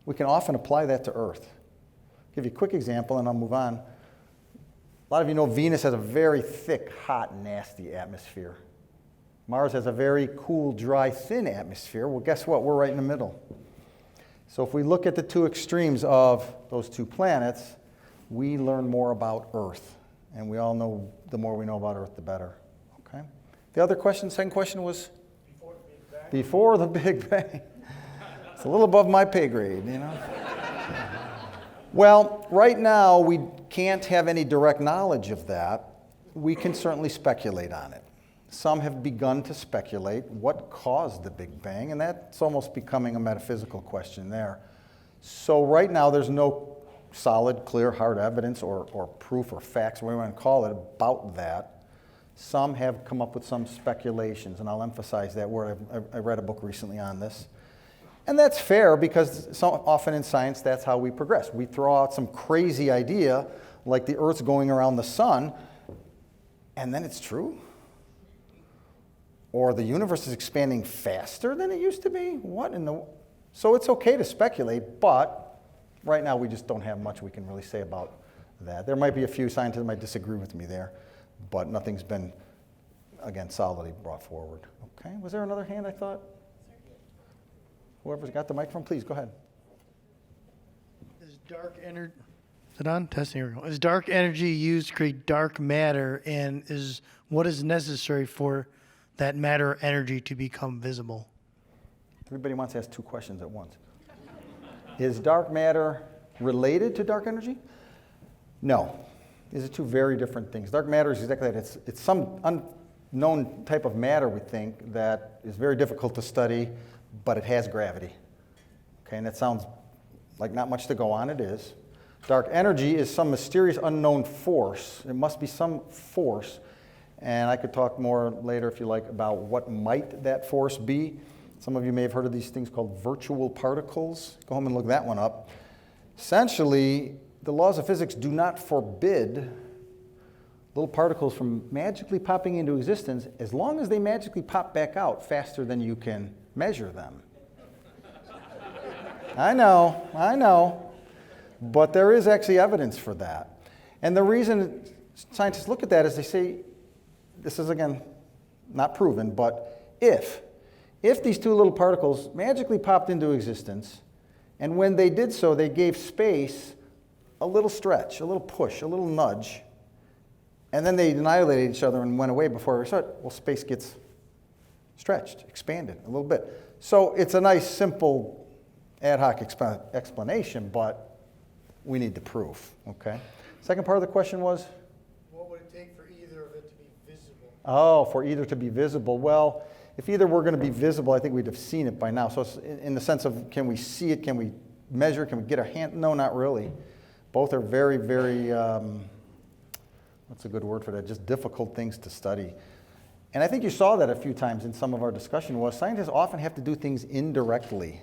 we can often apply that to Earth. I'll give you a quick example and I'll move on. A lot of you know Venus has a very thick, hot, nasty atmosphere. Mars has a very cool, dry, thin atmosphere. Well, guess what? We're right in the middle. So if we look at the two extremes of those two planets, we learn more about Earth. And we all know the more we know about Earth, the better. Okay? The other question, second question was? Before the Big Bang. It's a little above my pay grade, Well, right now, we can't have any direct knowledge of that. We can certainly speculate on it. Some have begun to speculate what caused the Big Bang, and that's almost becoming a metaphysical question there. So right now, there's no solid, clear, hard evidence or proof or facts, whatever you want to call it, about that. Some have come up with some speculations, and I'll emphasize that word. I read a book recently on this. And that's fair because often in science, that's how we progress. We throw out some crazy idea, like the Earth's going around the sun, and then it's true. Or the universe is expanding faster than it used to be? So it's okay to speculate, but right now we just don't have much we can really say about that. There might be a few scientists that might disagree with me there, but nothing's been, again, solidly brought forward. Okay, was there another hand I thought? Whoever's got the microphone, please go ahead. Is dark energy, is it on? Testing, here we go. Is dark energy used to create dark matter, and what is necessary for that matter or energy to become visible? Everybody wants to ask two questions at once. Is dark matter related to dark energy? No. These are two very different things. Dark matter is exactly that. It's some unknown type of matter, we think, that is very difficult to study, but it has gravity. Okay, and that sounds like not much to go on. It is. Dark energy is some mysterious unknown force. It must be some force. And I could talk more later, if you like, about what might that force be. Some of you may have heard of these things called virtual particles. Go home and look that one up. Essentially, the laws of physics do not forbid little particles from magically popping into existence as long as they magically pop back out faster than you can measure them. I know. But there is actually evidence for that. And the reason scientists look at that is they say, this is, again, not proven, but if these two little particles magically popped into existence, and when they did so, they gave space a little stretch, a little push, a little nudge, and then they annihilated each other and went away before we started, well, space gets stretched, expanded a little bit. So it's a nice, simple, ad hoc explanation, but we need the proof, okay? Second part of the question was? What would it take for either of it to be visible? Oh, for either to be visible. Well, if either were going to be visible, I think we'd have seen it by now. So it's in the sense of, can we see it? Can we measure? Can we get our hand? No, not really. Both are very, very, what's a good word for that? Just difficult things to study. And I think you saw that a few times in some of our discussion was scientists often have to do things indirectly.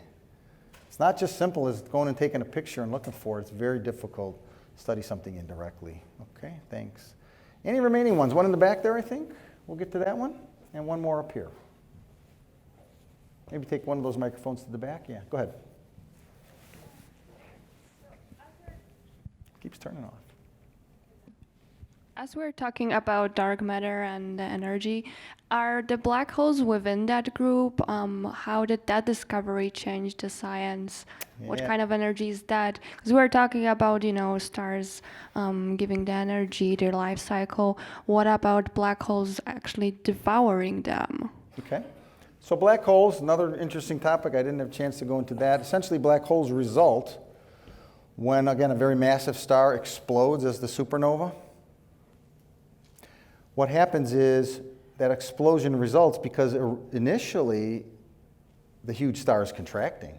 It's not just simple as going and taking a picture and looking for it. It's very difficult to study something indirectly. Okay, thanks. Any remaining ones? One in the back there, I think. We'll get to that one. And one more up here. Maybe take one of those microphones to the back. Yeah, go ahead. Keeps turning off. As we're talking about dark matter and the energy, are the black holes within that group? How did that discovery change the science? Yeah. What kind of energy is that? Because we're talking about, stars giving the energy, their life cycle. What about black holes actually devouring them? Okay. So black holes, another interesting topic. I didn't have a chance to go into that. Essentially, black holes result when, again, a very massive star explodes as the supernova. What happens is that explosion results because initially the huge star is contracting.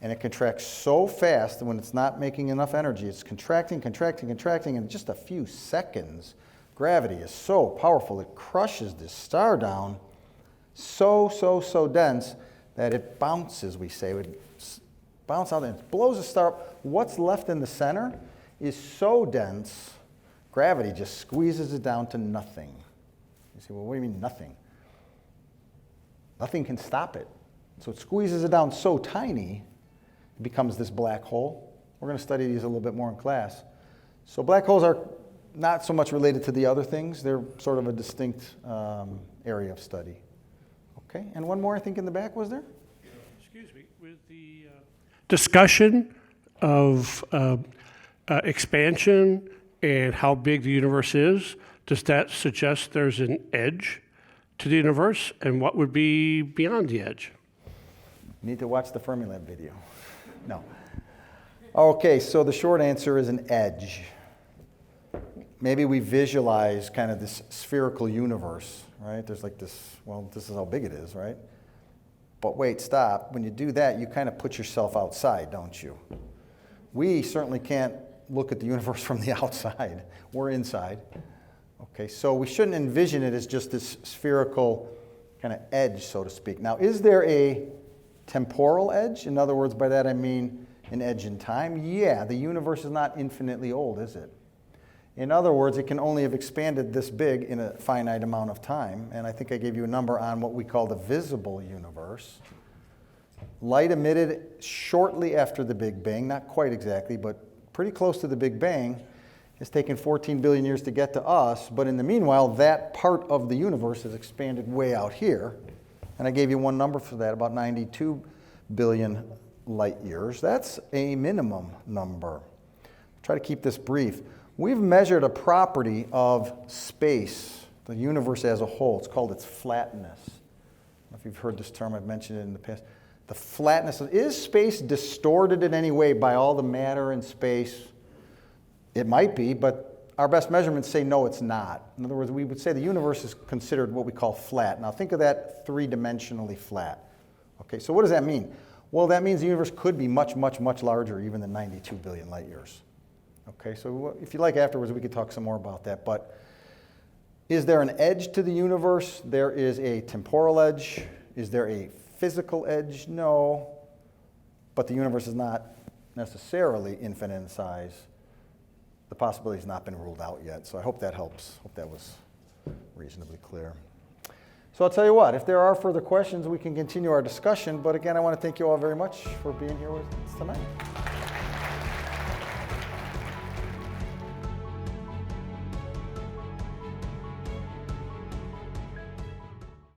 And it contracts so fast that when it's not making enough energy, it's contracting, contracting, contracting, and in just a few seconds, gravity is so powerful, it crushes this star down so dense that it bounces, we say. It would bounce out and it blows the star up. What's left in the center is so dense, gravity just squeezes it down to nothing. You say, well, what do you mean nothing? Nothing can stop it. So it squeezes it down so tiny, it becomes this black hole. We're going to study these a little bit more in class. So black holes are not so much related to the other things. They're sort of a distinct area of study. Okay, and one more I think in the back, was there? Excuse me, with the discussion of expansion and how big the universe is, does that suggest there's an edge to the universe? And what would be beyond the edge? You need to watch the Fermilab video. No. Okay, so the short answer is an edge. Maybe we visualize kind of this spherical universe, right? There's like this, well, this is how big it is, right? But wait, stop. When you do that, you kind of put yourself outside, don't you? We certainly can't look at the universe from the outside. We're inside. Okay, so we shouldn't envision it as just this spherical kind of edge, so to speak. Now, is there a temporal edge? In other words, by that I mean an edge in time? Yeah, the universe is not infinitely old, is it? In other words, it can only have expanded this big in a finite amount of time. And I think I gave you a number on what we call the visible universe. Light emitted shortly after the Big Bang, not quite exactly, but pretty close to the Big Bang. It's taken 14 billion years to get to us, but in the meanwhile, that part of the universe has expanded way out here. And I gave you one number for that, about 92 billion light years. That's a minimum number. Try to keep this brief. We've measured a property of space, the universe as a whole. It's called its flatness. I don't know if you've heard this term, I've mentioned it in the past. The flatness of, is space distorted in any way by all the matter in space? It might be, but our best measurements say no, it's not. In other words, we would say the universe is considered what we call flat. Now think of that three-dimensionally flat. Okay, so what does that mean? Well, that means the universe could be much, much, much larger even than 92 billion light years. Okay, so if you like afterwards, we could talk some more about that. But is there an edge to the universe? There is a temporal edge. Is there a physical edge? No. But the universe is not necessarily infinite in size. The possibility has not been ruled out yet. So I hope that helps. Hope that was reasonably clear. So I'll tell you what, if there are further questions, we can continue our discussion. But again, I want to thank you all very much for being here with us tonight.